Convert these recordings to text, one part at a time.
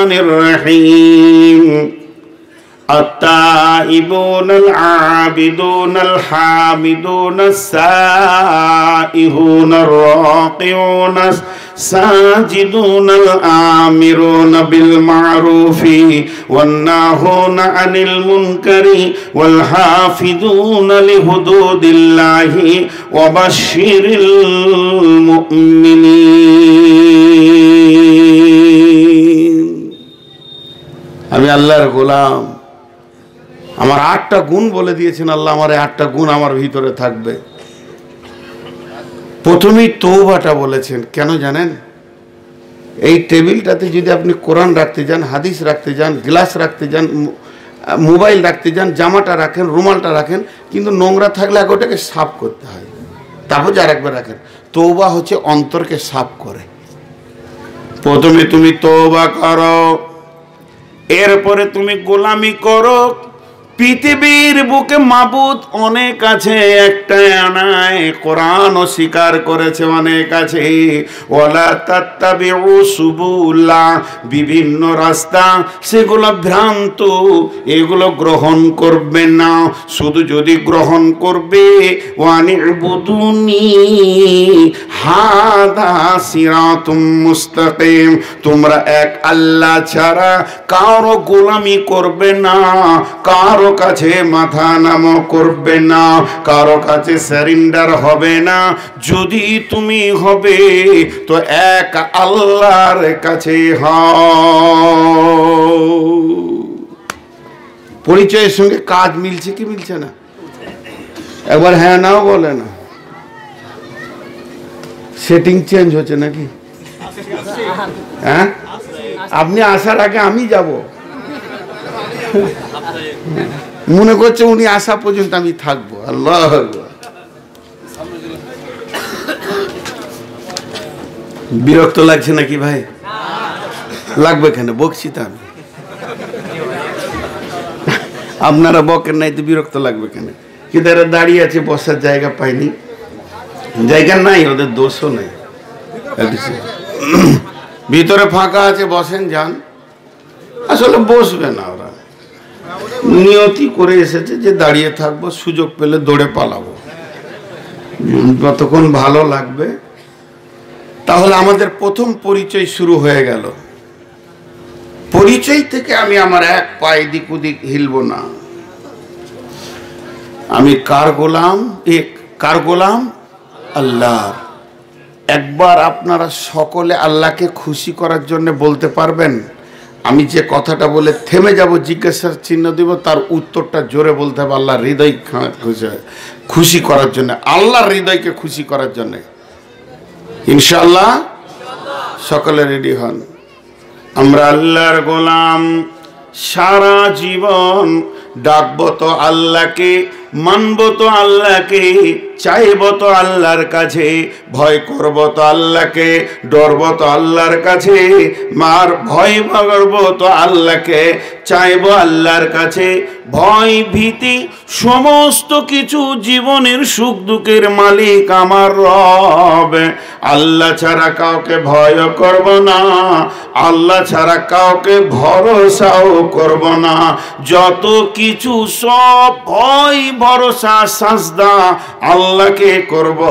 রহমানির রহিম التائبون العابدون الحامدون السائحون الراكعون الساجدون الآمرون بالمعروف والناهون عن المنكر والحافظون لحدود الله وبشر المؤمنين আমি আল্লাহর গোলাম আমার 8টা গুণ বলে দিয়েছেন আল্লাহ আমার 8টা গুণ আমার ভিতরে থাকবে প্রথমেই তওবাটা বলেছেন কেন জানেন এই টেবিলটাতে যদি আপনি কোরআন রাখতে যান হাদিস রাখতে যান গ্লাস রাখতে যান মোবাইল রাখতে যান জামাটা রাখেন রুমালটা রাখেন কিন্তু নোংরা থাকলে আগে ওটাকে সাফ করতে হয় তারপর আর একবার রাখেন তওবা হচ্ছে অন্তরকে সাফ করে প্রথমে তুমি তওবা করো এরপরে তুমি গোলামি করো পৃথিবীর বুকে মাবুদ অনেক আছে একটাই আনায় কোরআনও স্বীকার করেছে অনেক আছে ওয়ালা তাত্তাবিউ সুবুলা বিভিন্ন রাস্তা সেগুলো ভ্রান্ত এগুলো গ্রহণ করবে না শুধু যদি গ্রহণ করবে ওয়ানিবুদুনি হাদা সিরাতুম মুস্তাকিম তোমরা এক আল্লাহ ছাড়া কারো গোলামি করবে না কারো কাছে মাথা নাম করবে না কারো কাছে সারেন্ডার হবে না যদি তুমি হবে তো এক আল্লাহর কাছে হও পরিচয়ের সঙ্গে কাজ মিলছে কি মিলছে না একবার হ্যাঁ নাও বলে না সেটিং চেঞ্জ হচ্ছে নাকি হ্যাঁ আপনি আসার আগে আমি যাব মনে করছে উনি আসা পর্যন্ত আমি থাকবো আল্লাহ বিরক্ত লাগছে নাকি ভাই লাগবে কেন বকছি তো আমি আপনারা বকেন নাই তো বিরক্ত লাগবে কেন কিন্তু এরা দাঁড়িয়ে আছে বসার জায়গা পায়নি জায়গা নাই ওদের দোষও নাই ভিতরে ফাঁকা আছে বসেন যান আসলে বসবে না ওরা নিয়তি করে এসেছে যে দাঁড়িয়ে থাকবো সুযোগ পেলে দৌড়ে পালাবো যতক্ষণ ভালো লাগবে তাহলে আমাদের প্রথম পরিচয় শুরু হয়ে গেল পরিচয় থেকে আমি আমার এক পায়ে দিক ওদিক হিলবো না আমি কার গোলাম আল্লাহর একবার আপনারা সকলে আল্লাহকে খুশি করার জন্য বলতে পারবেন আমি যে কথাটা বলে থেমে যাব জিজ্ঞাসার চিহ্ন দিব তার উত্তরটা জোরে বলতে হবে আল্লাহর হৃদয় খুশি করার জন্য আল্লাহর হৃদয়কে খুশি করার জন্য ইনশাআল্লাহ সকলে রেডি হন আমরা আল্লাহর গোলাম সারা জীবন ডাকবো তো আল্লাহকে মানবো তো আল্লাহকে চাইবো তো আল্লাহর কাছে ভয় করবো তো আল্লাহকে ডরবো তো আল্লাহর কাছে মার ভয় করবো তো আল্লাহকে চাইবো আল্লাহর কাছে ভয় ভীতি সমস্ত কিছু জীবনের সুখ দুঃখের মালিক আমার রব আল্লাহ ছাড়া কাউকে ভয় করব না আল্লাহ ছাড়া কাউকে ভরসাও করব না যত কিছু সব ভয় ভরসা সাজদা আল্লাহকে করব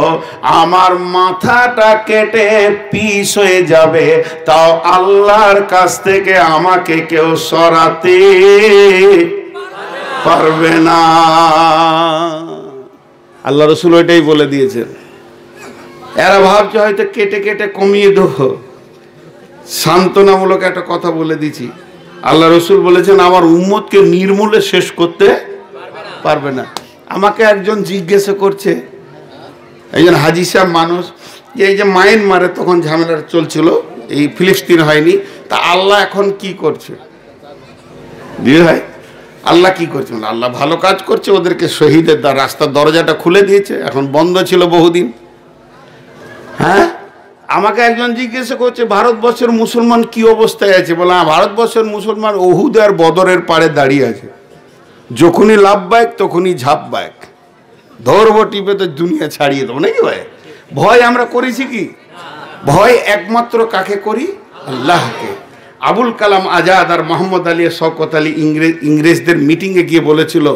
আমার মাথাটা কেটে পিস হয়ে যাবে তাও আল্লাহর কাছ থেকে আমাকে কেউ সরাতে পারবে না আল্লাহ রাসূল ওইটাই বলে দিয়েছেন এরা ভাবছে হয়তো কেটে কেটে কমিয়ে দেবো সান্ত্বনামূলক একটা কথা বলে দিচ্ছি আল্লাহ রাসূল বলেছেন আমার উম্মতকে নির্মূলে শেষ করতে পারবে না আমাকে একজন জিজ্ঞাসা করছে একজন হাজী সাহেব মানুষ যে এই যে মায়ানমারে তখন ঝামেলা চলছিল এই ফিলিস্তিন হয়নি তা আল্লাহ এখন কি করছে দিয়ে ভাই আল্লাহ কি করছে আল্লাহ ভালো কাজ করছে ওদেরকে শহীদের রাস্তার দরজাটা খুলে দিয়েছে এখন বন্ধ ছিল বহুদিন হ্যাঁ আমাকে একজন জিজ্ঞাসা করছে ভারতবর্ষের মুসলমান কি অবস্থায় আছে বলে ভারতবর্ষের মুসলমান উহুদ আর বদরের পাড়ে দাঁড়িয়ে আছে যখনই লাভ বাইক তখনই ঝাপ বাইক ধরবো টিপে তো দুনিয়া ছাড়িয়ে দেবো নাকি ভাই ভয় আমরা করেছি কি ভয় একমাত্র কাকে করি আল্লাহকে আবুল কালাম আজাদ আর মোহাম্মদ আলী শওকত আলী ইংরেজদের মিটিংয়ে গিয়ে বলেছিল,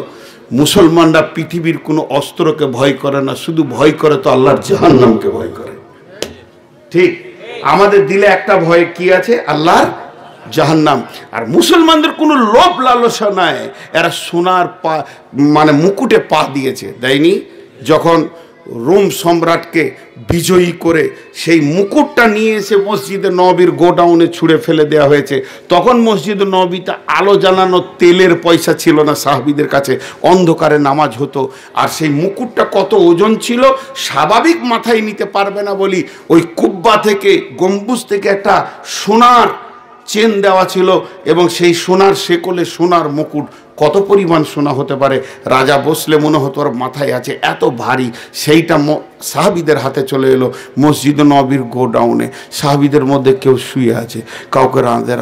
মুসলমানরা পৃথিবীর কোনো অস্ত্রকে ভয় করে না, শুধু ভয় করে তো আল্লাহর জাহান্নামকে ভয় করে। ঠিক, আমাদের দিলে একটা ভয় কি আছে? আল্লাহর জাহান্নাম। আর মুসলমানদের কোনো লোভ লালসা নাই, এরা সোনার পা মানে মুকুটে পা দিয়েছে, দেয়নি? যখন রোম সম্রাটকে বিজয়ী করে সেই মুকুটটা নিয়ে এসে মসজিদে নববীর গোডাউনে ছুঁড়ে ফেলে দেওয়া হয়েছে, তখন মসজিদে নববীতে আলো জ্বালানো তেলের পয়সা ছিল না সাহাবীদের কাছে, অন্ধকারে নামাজ হতো। আর সেই মুকুটটা কত ওজন ছিল, স্বাভাবিক মাথায় নিতে পারবে না বলি ওই কুব্বা থেকে, গম্বুজ থেকে একটা সোনার চেন দেওয়া ছিল, এবং সেই সোনার শেকলে সোনার মুকুট। কত পরিমাণ সোনা হতে পারে? রাজা বসলে মনে হতো ওর মাথায় আছে, এত ভারী। সেইটা সাহাবীদের হাতে চলে এলো মসজিদ নববীর গোডাউনে। সাহাবীদের মধ্যে কেউ শুয়ে আছে, কাউকে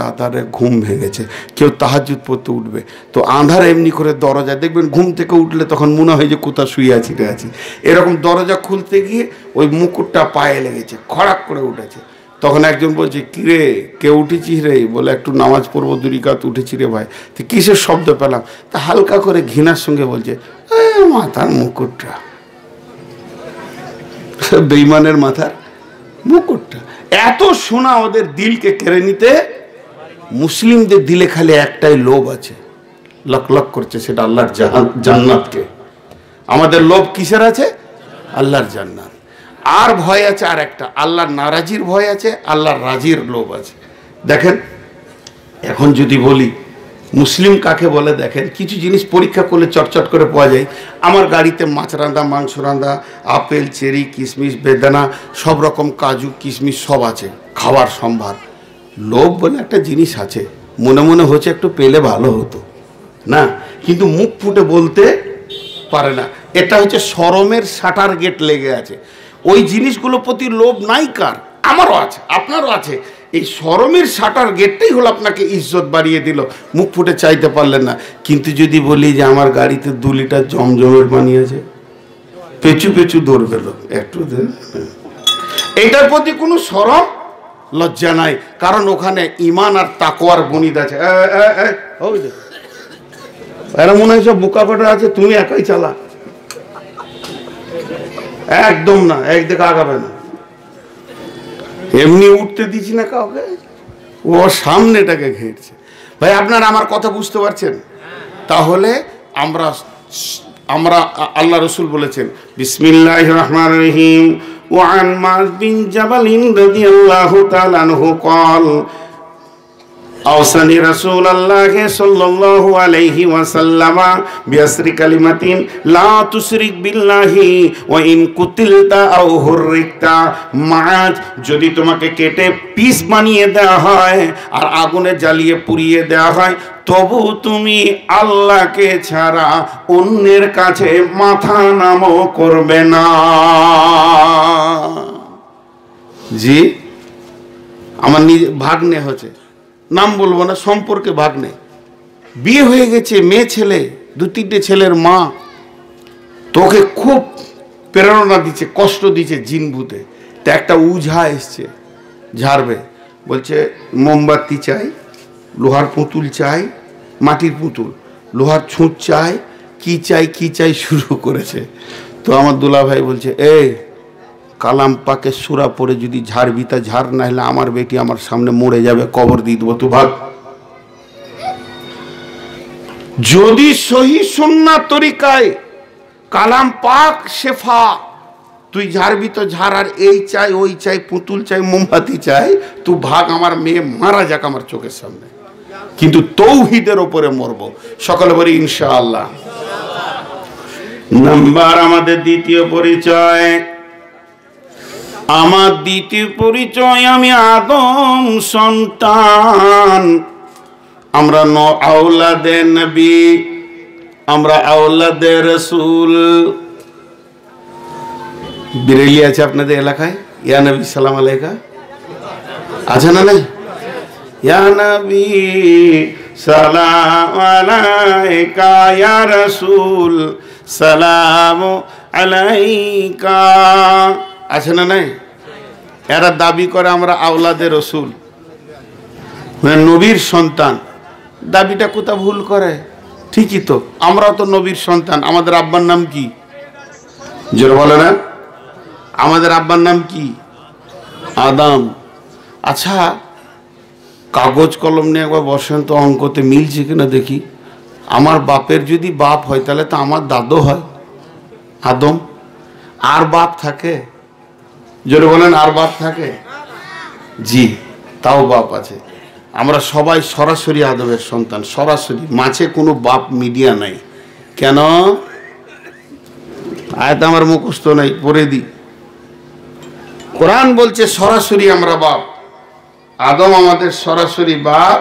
আঁধারে ঘুম ভেঙেছে, কেউ তাহাজ্জুদ পড়তে উঠবে, তো আঁধারে এমনি করে দরজা দেখবেন, ঘুম থেকে উঠলে তখন মনে হয় যে কোথাও শুয়ে আছি রে আছি, এরকম দরজা খুলতে গিয়ে ওই মুকুটটা পায়ে লেগেছে, খড়াক করে উঠেছে। তখন একজন বলছে, কিরে কে উঠেছিস রে? বলে, একটু নামাজ পড়বো, 2 রাকাত উঠেছি রে ভাই। তো কিসের শব্দ পেলাম? তা হালকা করে ঘৃণার সঙ্গে বলছে, মাথার মুকুটটা, বেঈমানের মাথার মুকুটটা। এত সোনা ওদের দিলকে কেড়ে নিতে। মুসলিমদের দিলে খালি একটাই লোভ আছে, লক লক করছে, সেটা আল্লাহর জান্নাতকে। আমাদের লোভ কিসের আছে? আল্লাহর জান্নাত। আর ভয় আছে আর একটা, আল্লাহর নারাজির ভয় আছে, আল্লাহর রাজির লোভ আছে। দেখেন, এখন যদি বলি মুসলিম কাকে বলে, দেখেন কিছু জিনিস পরীক্ষা করলে চটচট করে পাওয়া যায়। আমার গাড়িতে মাছ রাঁধা, মাংস রাঁধা, আপেল, চেরি, কিশমিশ, বেদানা, সব রকম কাজু কিশমিশ সব আছে, খাওয়ার সম্ভার। লোভ বলে একটা জিনিস আছে, মনে মনে হচ্ছে একটু পেলে ভালো হতো না, কিন্তু মুখ ফুটে বলতে পারে না। এটা হচ্ছে শরমের শাটার গেট লেগে আছে। ওই জিনিসগুলোর প্রতি লোভ নাই কার? আমারও আছে, আপনারও আছে। এই শরমের শাটার গেটটাই হলো আপনাকে ইজ্জত বাড়িয়ে দিল, মুখ ফুটে চাইতে পারলেন না। কিন্তু যদি বলি যে আমার গাড়িতে 2 লিটার জমজমের পানি আছে, পেছু পেছু দৌড় গেল একটু, এটার প্রতি কোনো শরম লজ্জা নাই, কারণ ওখানে ঈমান আর তাকওয়ার বনিদ আছে। এরা মনে হয় সব বোকা কটা আছে, তুমি একাই চালা, একদম না, একদিকে আগাবে না। এমনি উঠতে দিচ্ছি না কাউকে, ও সামনেটাকে ঘেরছে। ভাই আপনারা আমার কথা বুঝতে পারছেন? তাহলে আমরা আল্লাহ রসুল বলেছেন, বিসমিল্লাহির রহমানির রহিম, ওয়ান মুআয বিন জাবাল রাদিয়াল্লাহু তাআলা আনহু قال أوصاني رسول الله صلى الله عليه وسلم بعشر كلمات لا تشرك بالله وإن قتلت أو حرقت। মাছ যদি তোমাকে কেটে পিস বানিয়ে দেওয়া হয় আর আগুনে জ্বালিয়ে পুড়িয়ে দেওয়া হয়, তবু তুমি আল্লাহকে ছাড়া অন্যের কাছে মাথা নামো করবে না। জি, আমার নিজে ভাগ্নে হচ্ছে, নাম বলবো না, সম্পর্কে ভাগ্নে, বিয়ে হয়ে গেছে, মেয়ে ছেলে, 2-3টে ছেলের মা, তোকে খুব প্রেরণা দিচ্ছে, কষ্ট দিচ্ছে জিন ভূতে। তা একটা উঝা এসছে ঝাড়বে, বলছে মোমবাতি চাই, লোহার পুতুল চাই, মাটির পুতুল, লোহার ছুঁচ চাই, কি চাই কি চাই শুরু করেছে। তো আমার দুলা ভাই বলছে, এই কালাম পাকে সূরা পড়ে যদি ঝাড়বি তা ঝাড়, না হলে আমার বেটি আমার সামনে মরে যাবে, কবর দিয়ে দেবো, তুই ভাগ। যদি সহি সুন্নাহ তরিকায় কালাম পাক শেফা, তুই ঝাড়বি তো ঝাড়, আর এই চাই ওই চাই, পুতুল চাই, মোমবাতি চাই, তুই ভাগ, আমার মেয়ে মারা যাক আমার চোখের সামনে, কিন্তু তৌহিদের ওপরে মরবো। সকলে বলি ইনশাআল্লাহ। নাম্বার আমাদের দ্বিতীয় পরিচয়, আমার দ্বিতীয় পরিচয়, আমি আদম সন্তান। আমরা আওলাদে নবী, আমরা আওলাদে রাসূল। বিরেলি আছে আপনাদের এলাকায়? ইয়া নবী সালাম আলাইকা আছে না? নাই? ইয়া নবী সালাম আলাইকা, ইয়া রাসূল সালাম আলাইকা আছে না? নাই? এরা দাবি করে আমরা আওলাদে রসুল, নবীর সন্তান দাবিটা কোথা ভুল করে? ঠিকই তো, আমরাও তো নবীর সন্তান। আমাদের আব্বার নাম কি? জোরে বলে না, আমাদের আব্বার নাম কি? আদম। আচ্ছা, কাগজ কলম নিয়ে একবার বসেন তো, অঙ্কতে মিলছে কিনা দেখি। আমার বাপের যদি বাপ হয় তাহলে তো আমার দাদু হয় আদম। আর বাপ থাকে? জোরে বলেন, আর বাপ থাকে? জি, তাও বাপ আছে। আমরা সবাই সরাসরি আদমের সন্তান, সরাসরি, মাঝে কোনো বাপ মিডিয়া নাই। কেন? আয়াত আমার মুখস্থ নাই, পড়ে দিই। কোরআন বলছে সরাসরি আমরা বাপ, আদম আমাদের সরাসরি বাপ।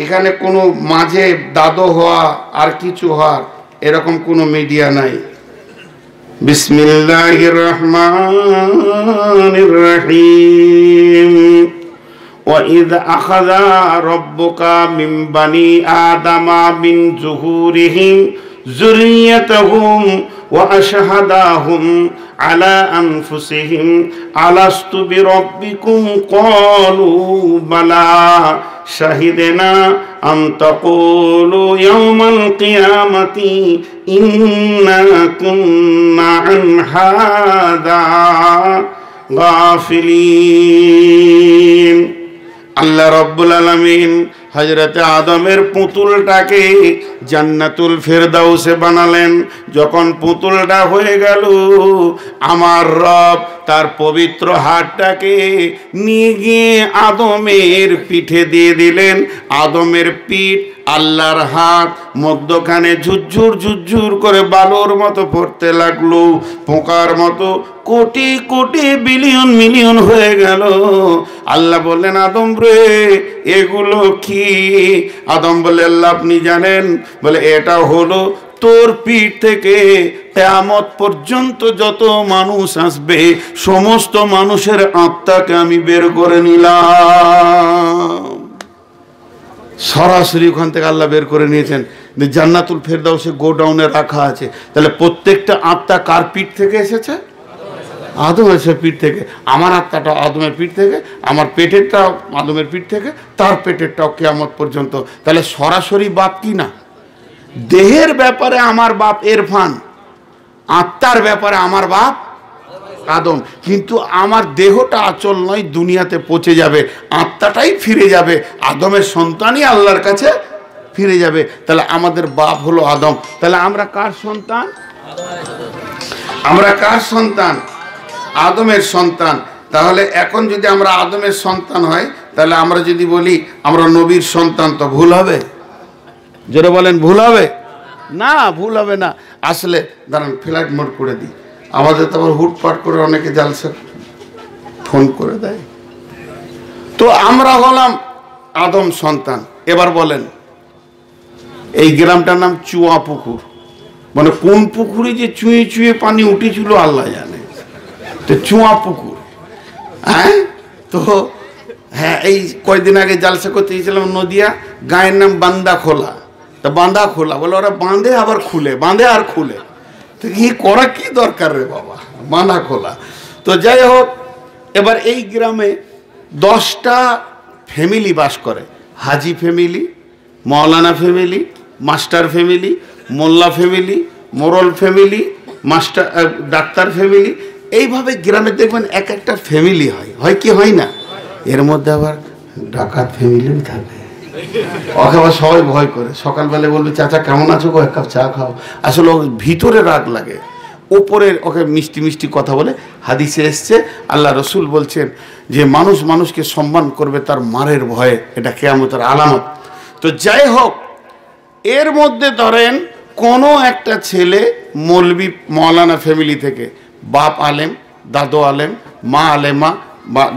এখানে কোনো মাঝে দাদু হওয়া আর কিছু হওয়ার এরকম কোনো মিডিয়া নাই। বিসমিল্লাহির রহমানির রহিম। وَإِذْ أَخَذَ رَبُّكَ مِنْ بَنِي آدَمَ مِنْ ظُهُورِهِمْ ذُرِّيَّتَهُمْ وَأَشْهَدَهُمْ عَلَى أَنفُسِهِمْ أَلَسْتُ بِرَبِّكُمْ قَالُوا بَلَى شَهِدْنَا أَنْ تَقُولُوا يَوْمَ الْقِيَامَةِ إِنَّا كُنَّا عَنْ هَذَا غَافِلِينَ। আল্লাহ রাব্বুল আলামিন হযরতে আদমের পুতুলটাকে জান্নাতুল ফেরদাউসে বানালেন। যখন পুতুলটা হয়ে গেল, আমার রব তার পবিত্র হাতটাকে নিয়ে গিয়ে আদমের পিঠে দিয়ে দিলেন। আদমের পিঠ, আল্লাহর হাত, মধ্যখানে ঝুরঝুর ঝুরঝুর করে বালুর মতো পড়তে লাগলো, পোকার মতো কোটি কোটি বিলিয়ন মিলিয়ন হয়ে গেল। আল্লাহ বললেন, আদম রে এগুলো কি? আদম বলে, আল্লাহ আপনি জানেন। বলে, এটা হলো তোর পিঠ থেকে কিয়ামত পর্যন্ত যত মানুষ আসবে সমস্ত মানুষের আত্মাকে আমি বের করে নিলাম। সরাসরি ওখান থেকে আল্লাহ বের করে নিয়েছেন। জান্নাতুল ফেরদাউসে গোডাউনে রাখা আছে। তাহলে প্রত্যেকটা আত্মা কার পিঠ থেকে এসেছে? আদমের পিঠ থেকে। আমার আত্মাটা আদমের পিঠ থেকে, আমার পেটেরটাও আদমের পিঠ থেকে, তার পেটেরটাও কিয়ামত পর্যন্ত। তাহলে সরাসরি বাপ কি না? দেহের ব্যাপারে আমার বাপ ইরফান, আত্মার ব্যাপারে আমার বাপ আদম। কিন্তু আমার দেহটা আচল নয়, দুনিয়াতে পচে যাবে, আত্মাটাই ফিরে যাবে, আদমের সন্তানই আল্লাহর কাছে ফিরে যাবে। তাহলে আমাদের বাপ হলো আদম। তাহলে আমরা কার সন্তান? আমরা কার সন্তান? আদমের সন্তান। তাহলে এখন যদি আমরা আদমের সন্তান হয়, তাহলে আমরা যদি বলি আমরা নবীর সন্তান, তো ভুল হবে? জোরে বলেন, ভুল হবে না? ভুল হবে না। আসলে দাঁড়ান, ফ্লাইট মোড করে দিই। আমাদের তো আবার হুটপাট করে অনেকে জালসা ফোন করে দেয়। তো আমরা হলাম আদম সন্তান। এবার বলেন, এই গ্রামটার নাম চুয়া পুকুর। মানে কোন পুকুরে যে চুঁয়ে চুঁয়ে পানি উঠেছিল আল্লাহ জানে। তো চুয়া পুকুর, হ্যাঁ। তো হ্যাঁ, এই কয়েকদিন আগে জালসা করতে গিয়েছিলাম নদিয়া, গায়ের নাম বান্দা খোলা। তা বাঁধা খোলা বলে, ওরা বাঁধে আবার খুলে, বাঁধে আর খুলে। তো কি করা কি দরকার রে বাবা, বাঁধা খোলা। তো যাই হোক, এবার এই গ্রামে 10টা ফ্যামিলি বাস করে। হাজি ফ্যামিলি, মৌলানা ফ্যামিলি, মাস্টার ফ্যামিলি, মোল্লা ফ্যামিলি, মোরল ফ্যামিলি, মাস্টার ডাক্তার ফ্যামিলি। এইভাবে গ্রামে দেখবেন এক একটা ফ্যামিলি হয়, হয় কি হয় না? এর মধ্যে আবার ডাকাত ফ্যামিলিও থাকে। ওকে আবার সবাই ভয় করে। সকালবেলা বলবে, চাচা কেমন আছো গো, এক কাপ চা খাও। আসলে ওর ভিতরে রাগ লাগে, ওপরে ওকে মিষ্টি মিষ্টি কথা বলে। হাদিসে এসছে, আল্লাহ রসুল বলছেন যে মানুষ মানুষকে সম্মান করবে তার মারের ভয়ে, এটা কিয়ামতের আলামত। তো যাই হোক, এর মধ্যে ধরেন কোনো একটা ছেলে মৌলবি মৌলানা ফ্যামিলি থেকে, বাপ আলেম, দাদু আলেম, মা আলেমা,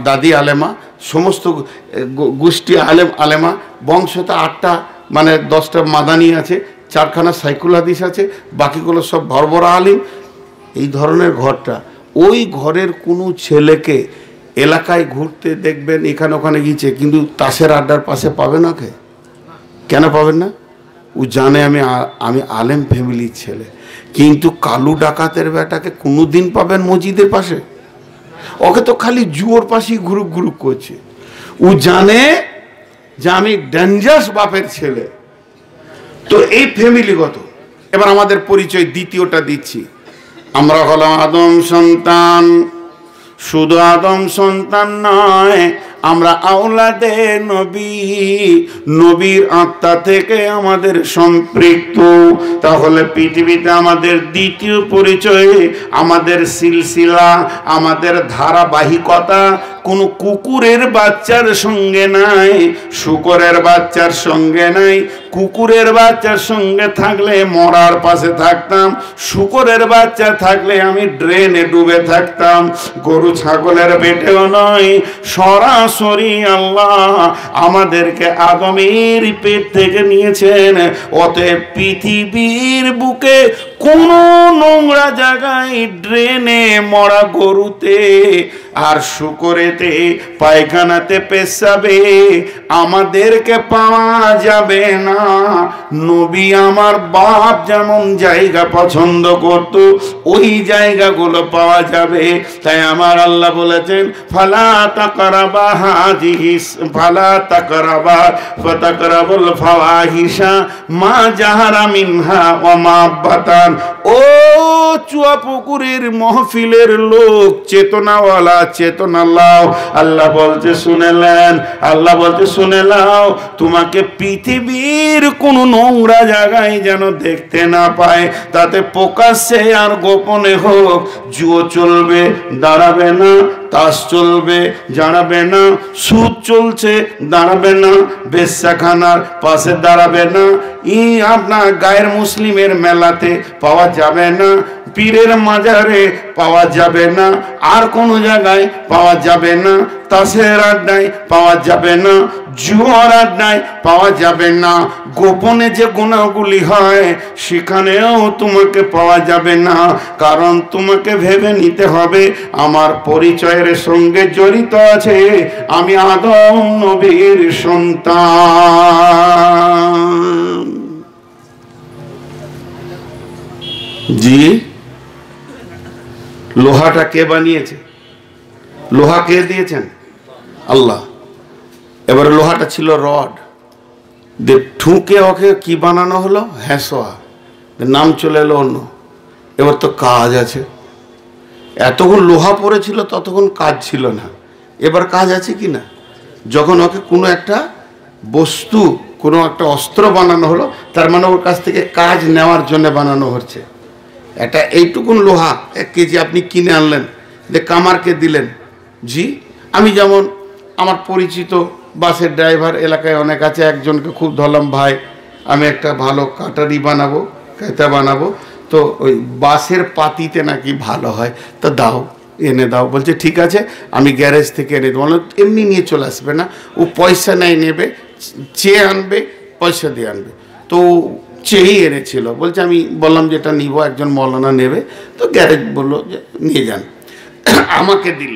দাদি আলেমা, সমস্ত গোষ্ঠী আলেম আলেমা, বংশতে 8টা মানে 10টা মাদানি আছে, 4খানা সাইকুল হাদিস আছে, বাকিগুলো সব ভরভরা আলিম। এই ধরনের ঘরটা, ওই ঘরের কোনো ছেলেকে এলাকায় ঘুরতে দেখবেন এখানে ওখানে গিয়েছে, কিন্তু তাসের আড্ডার পাশে পাবে না। কে কেন পাবেন না? ও জানে আমি আলেম ফ্যামিলির ছেলে। কিন্তু কালু ডাকাতের বেটাকে কোনো দিন পাবেন মসজিদের পাশে? ওকে তো খালি জুয়োর পাশেই ঘুরুক ঘুরুক করছে। ও জানে যে আমি ডেঞ্জারাস বাপের ছেলে। তো এই ফ্যামিলিগত। এবার আমাদের পরিচয় দ্বিতীয়টা দিচ্ছি। আমরা হলাম আদম সন্তান। শুধু আদম সন্তান নয়, আমরা আওলাদে নবী, নবীর আত্মা থেকে আমাদের সম্পৃক্ত। তাহলে পৃথিবীতে আমাদের দ্বিতীয় পরিচয়, আমাদের সিলসিলা, আমাদের ধারাবাহিকতা কোনো কুকুরের বাচ্চার সঙ্গে নাই, শূকরের বাচ্চার সঙ্গে নাই। কুকুরের বাচ্চার সঙ্গে থাকলে মরার পাশে থাকতাম, শূকরের বাচ্চা থাকলে আমি ড্রেনে ডুবে থাকতাম। গরু ছাগলের পেটেও নয়, সরাসরি আল্লাহ আমাদেরকে আদমের পেট থেকে নিয়েছেন। অতএব পৃথিবীর বুকে কোন নোংরা জায়গায়, ড্রেনে, মরা গরুতে আর শূকরেতে, পায়খানাতে, পেশাবে আমাদেরকে পাওয়া যাবে না। নবী আমার বাপ যেমন জায়গা পছন্দ করত, ওই জায়গাগুলো পাওয়া যাবে। তাই আমার আল্লাহ বলেছেন, ফালা তাকরাবা হাযিহি ফালা তাকরাবা ফাতাকরাবুল ফাওয়াহিশা মা জাহারা মিনহা ওয়া মা বাতান। ও চুয়াপুকুরের মহফিলের লোক, চেতনাওয়ালা, চেতনা লাও। আল্লাহ বলতে শুনেলেন, আল্লাহ বলতে শুনে লাও, তোমাকে পৃথিবীর কোন নোংরা জায়গায় যেন দেখতে না পায়, তাতে প্রকাশ্যে আর গোপনে হোক। জুয়ো চলবে, দাঁড়াবে না। তাস চলবে, দাঁড়াবে না। সুদ চলছে, দাঁড়াবে না। বেশ্যাখানার পাশে দাঁড়াবে না। আপনার গায়ের মুসলিমের মেলাতে পাওয়া যাবে না, পীরের মাজারে পাওয়া যাবে না, আর কোনো জায়গায় পাওয়া যাবে না। তাসের আড্ডায় পাওয়া যাবে না, জুয়ার আড্ডায় পাওয়া যাবে না। গোপনে যে গুনাহগুলি হয় সেখানেও তোমাকে পাওয়া যাবে না। কারণ তোমাকে ভেবে নিতে হবে আমার পরিচয়ের সঙ্গে জড়িত আছে, আমি আদম নবীর সন্তান। জি, লোহাটা কে বানিয়েছে? লোহা কে দিয়েছেন? আল্লাহ। এবারে লোহাটা ছিল রড, ঠুকে ওকে কি বানানো হলো? হ্যাঁসোয়া। নাম চলে এলো অন্য। এবার তো কাজ আছে। এতক্ষণ লোহা পড়েছিল, ততক্ষণ কাজ ছিল না। এবার কাজ আছে কি না? যখন ওকে কোনো একটা বস্তু, কোনো একটা অস্ত্র বানানো হলো, তার মানে ওর কাছ থেকে কাজ নেওয়ার জন্য বানানো হচ্ছে। এটা এইটুকুন লোহা 1 কেজি আপনি কিনে আনলেন, যে কামারকে দিলেন। জি, আমি যেমন আমার পরিচিত বাসের ড্রাইভার এলাকায় অনেক আছে, একজনকে খুব ধরলাম, ভাই আমি একটা ভালো কাটারি বানাবো, ক্রেতা বানাবো, তো ওই বাসের পাতিতে নাকি ভালো হয়, তো দাও, এনে দাও। বলছে ঠিক আছে, আমি গ্যারেজ থেকে এনে দেবো। এমনি নিয়ে চলে আসবে না, ও পয়সা নেয়, নেবে, চেয়ে আনবে, পয়সা দিয়ে আনবে। তো চেয়েই এনেছিল। বলছে আমি বললাম যে এটা নিব, একজন মৌলানা নেবে। তো গ্যারেজ বললো যে নিয়ে যান, আমাকে দিল।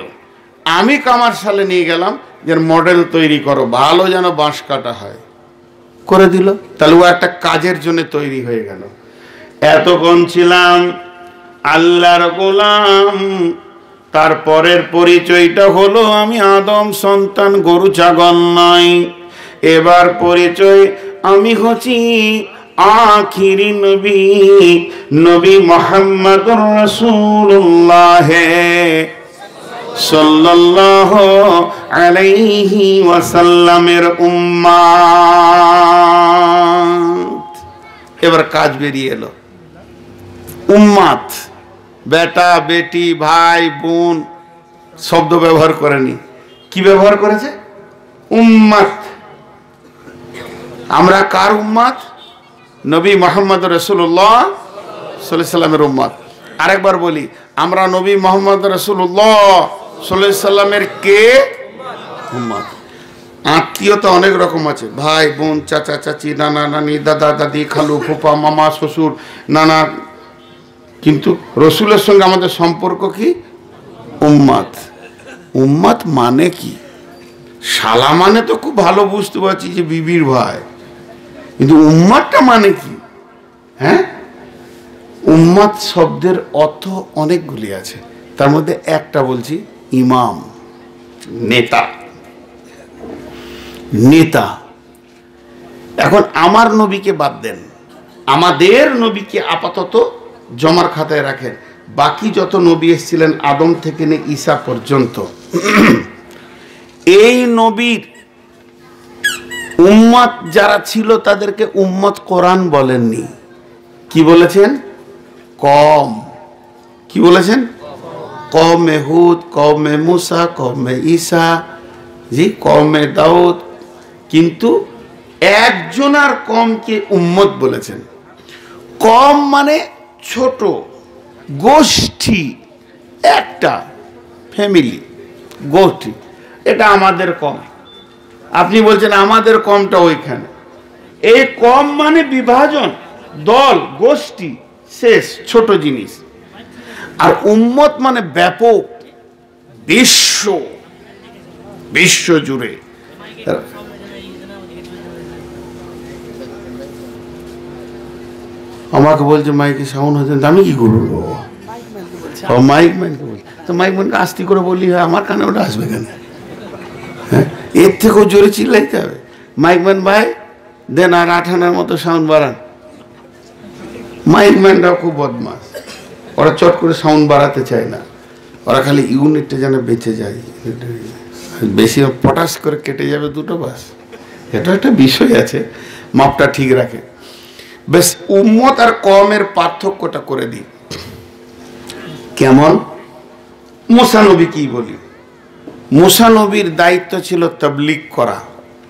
আমি কামারশালে নিয়ে গেলাম, যে মডেল তৈরি করো, ভালো যেন বাঁশ কাটা হয়, করে দিল। তাহলে ও একটা কাজের জন্য তৈরি হয়ে গেল। এতক্ষণ ছিলাম আল্লাহর গোলাম, তারপরের পরিচয়টা হলো আমি আদম সন্তান, গরু ছাগল নয়। এবার পরিচয়, আমি হচ্ছি আখিরি নবী, নবী মুহাম্মদুর রাসূলুল্লাহ সাল্লাল্লাহু আলাইহি ওয়াসাল্লামের উম্মাত। এবার কাজ বেরিয়ে এলো। উম্মাত, বেটা বেটি, ভাই বোন শব্দ ব্যবহার করেনি, কি ব্যবহার করেছে? উম্মাত। আমরা কার উম্মাত? নবী মুহাম্মদ রাসূলুল্লাহ সাল্লাল্লাহু আলাইহি ওয়াসাল্লামের উম্মাত। আরেকবার বলি, আমরা নবী মুহাম্মদ রাসূলুল্লাহ সাল্লাল্লাহু আলাইহি ওয়াসাল্লামের কে? উম্মাত। আত্মীয়তা অনেক রকম আছে, ভাই বোন, চাচা চাচি, নানা নানি, দাদা দাদি, খালু ফুফা, মামা শ্বশুর, নানা। কিন্তু রসুলের সঙ্গে আমাদের সম্পর্ক কি? উম্মাত। উম্মাত মানে কি? শালা মানে তো খুব ভালো বুঝতে পারছি যে বিবির ভাই, কিন্তু উম্মাতটা মানে কি? হ্যাঁ, উম্মাত শব্দের অর্থ অনেকগুলি আছে, তার মধ্যে একটা বলছি, ইমাম, নেতা। নেতা এখন আমার নবীকে বাদ দেন, আমাদের নবীকে আপাতত জমার খাতায় রাখেন। বাকি যত নবী এসেছিলেন আদম থেকে নিয়ে ঈসা পর্যন্ত, এই নবীর উম্মত যারা ছিল তাদেরকে উম্মত কোরআন বলেননি। কি বলেছেন? কম। কি বলেছেন? কওমে হুদ, কওমে মুসা, কওমে ঈসা, জি কওমে দাউদ। কিন্তু একজনার কমকে উম্মত বলেছেন। কম মানে ছোট গোষ্ঠী, একটা ফ্যামিলি, গোষ্ঠী। এটা আমাদের কম। আপনি বলছেন আমাদের কমটা ওইখানে। এই কম মানে বিভাজন, দল, গোষ্ঠী, শেষ, ছোট জিনিস। আর উম্মত মানে ব্যাপক, বিশ্ব জুড়ে। আমাকে বলছে মাইকে সাউন্ড হচ্ছে, আমি কি করবো? মাইক ম্যানকে বলছি, তো মাইক ম্যানকে আস্তি করে বললি হয়, আমার কানে ওটা আসবে কেন? হ্যাঁ, এর থেকেও জোরে চিল্লাইতে হবে। মাইক ম্যান ভাই দেন আর 8 আনার মতো সাউন্ড বাড়ান। মাইক ম্যানরাও খুব বদমাস, ওরা চট করে সাউন্ড বাড়াতে চায় না, ওরা খালি ইউনিটটা যেন বেঁচে যায়, বেশি পটাশ করে কেটে যাবে দুটো, বাস। এটা একটা বিষয় আছে, মাপটা ঠিক রাখে। বেশ, উম্মত আর কমের পার্থক্যটা করে দিই। কেমন? মুসা নবী কি বলি? মুসা নবীর দায়িত্ব ছিল তাবলীগ করা।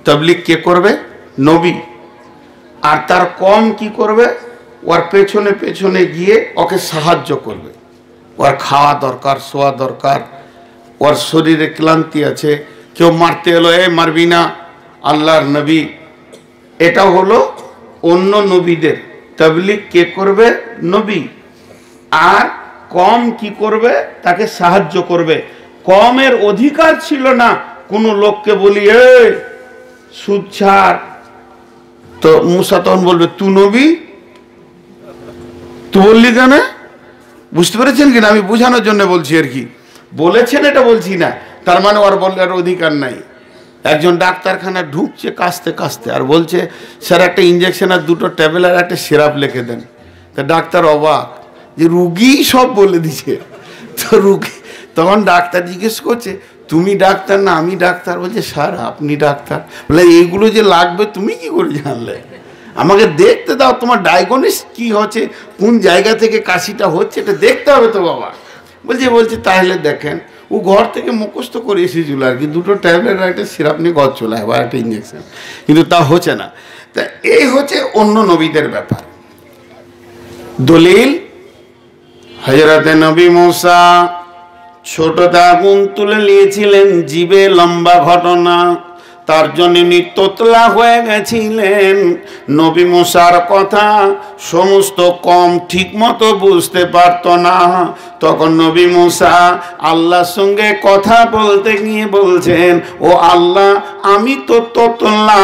তাবলীগ কে করবে? নবী। আর তার কম কি করবে? ওর পেছনে পেছনে গিয়ে ওকে সাহায্য করবে। ওর খাওয়া দরকার, শোয়া দরকার, ওর শরীরে ক্লান্তি আছে, কেউ মারতে এলো, এ মারবি না, আল্লাহর নবী। এটা হলো অন্য নবীদের। তাবলীগ কে করবে? নবী। আর কম কি করবে? তাকে সাহায্য করবে। কমের অধিকার ছিল না কোনো লোককে বলি এ সুদ ছাড়, তো মুসা তখন বলবে তু নবী, তু বললি কেন? বুঝতে পেরেছেন কিনা? আমি বোঝানোর জন্য বলছি আর কি, বলেছেন এটা বলছি না। তার মানে ওর বলার অধিকার নাই। একজন ডাক্তারখানা ঢুকছে কাশতে কাশতে, আর বলছে স্যার একটা ইঞ্জেকশন আর 2টো ট্যাবলেট আর একটা সিরাপ লিখে দেন। তা ডাক্তার অবাক যে রুগী সব বলে দিছে। তো রুগী তখন ডাক্তার জিজ্ঞেস করছে তুমি ডাক্তার না আমি ডাক্তার? বলছে স্যার আপনি ডাক্তার। বলে এইগুলো যে লাগবে তুমি কি করে জানলে? আমাকে দেখতে দাও, তোমার ডায়াগনোস কি হচ্ছে, কোন জায়গা থেকে কাশিটা হচ্ছে, এটা দেখতে হবে তো বাবা। বলছে তাহলে দেখেন, ও ঘর থেকে মুখস্থ করে এসেছিল আর কি, 2টো ট্যাবলেট আর একটা সিরাপ নিয়ে ঘর চলে আবার একটা ইঞ্জেকশন, কিন্তু তা হচ্ছে না। তা এই হচ্ছে অন্য নবীদের ব্যাপার। দলিল, হযরতে নবী মুসা ছোটতে আগুন তুলে নিয়েছিলেন, জীবে লম্বা ঘটনা, তার জন্য তোতলা হয়ে গেছিলেন। নবী মুসার কথা সমস্ত কম ঠিক মতো বুঝতে পারত না। তখন নবী মুসা আল্লাহর সঙ্গে কথা বলতে গিয়ে বলছেন, ও আল্লাহ আমি তো তোতলা,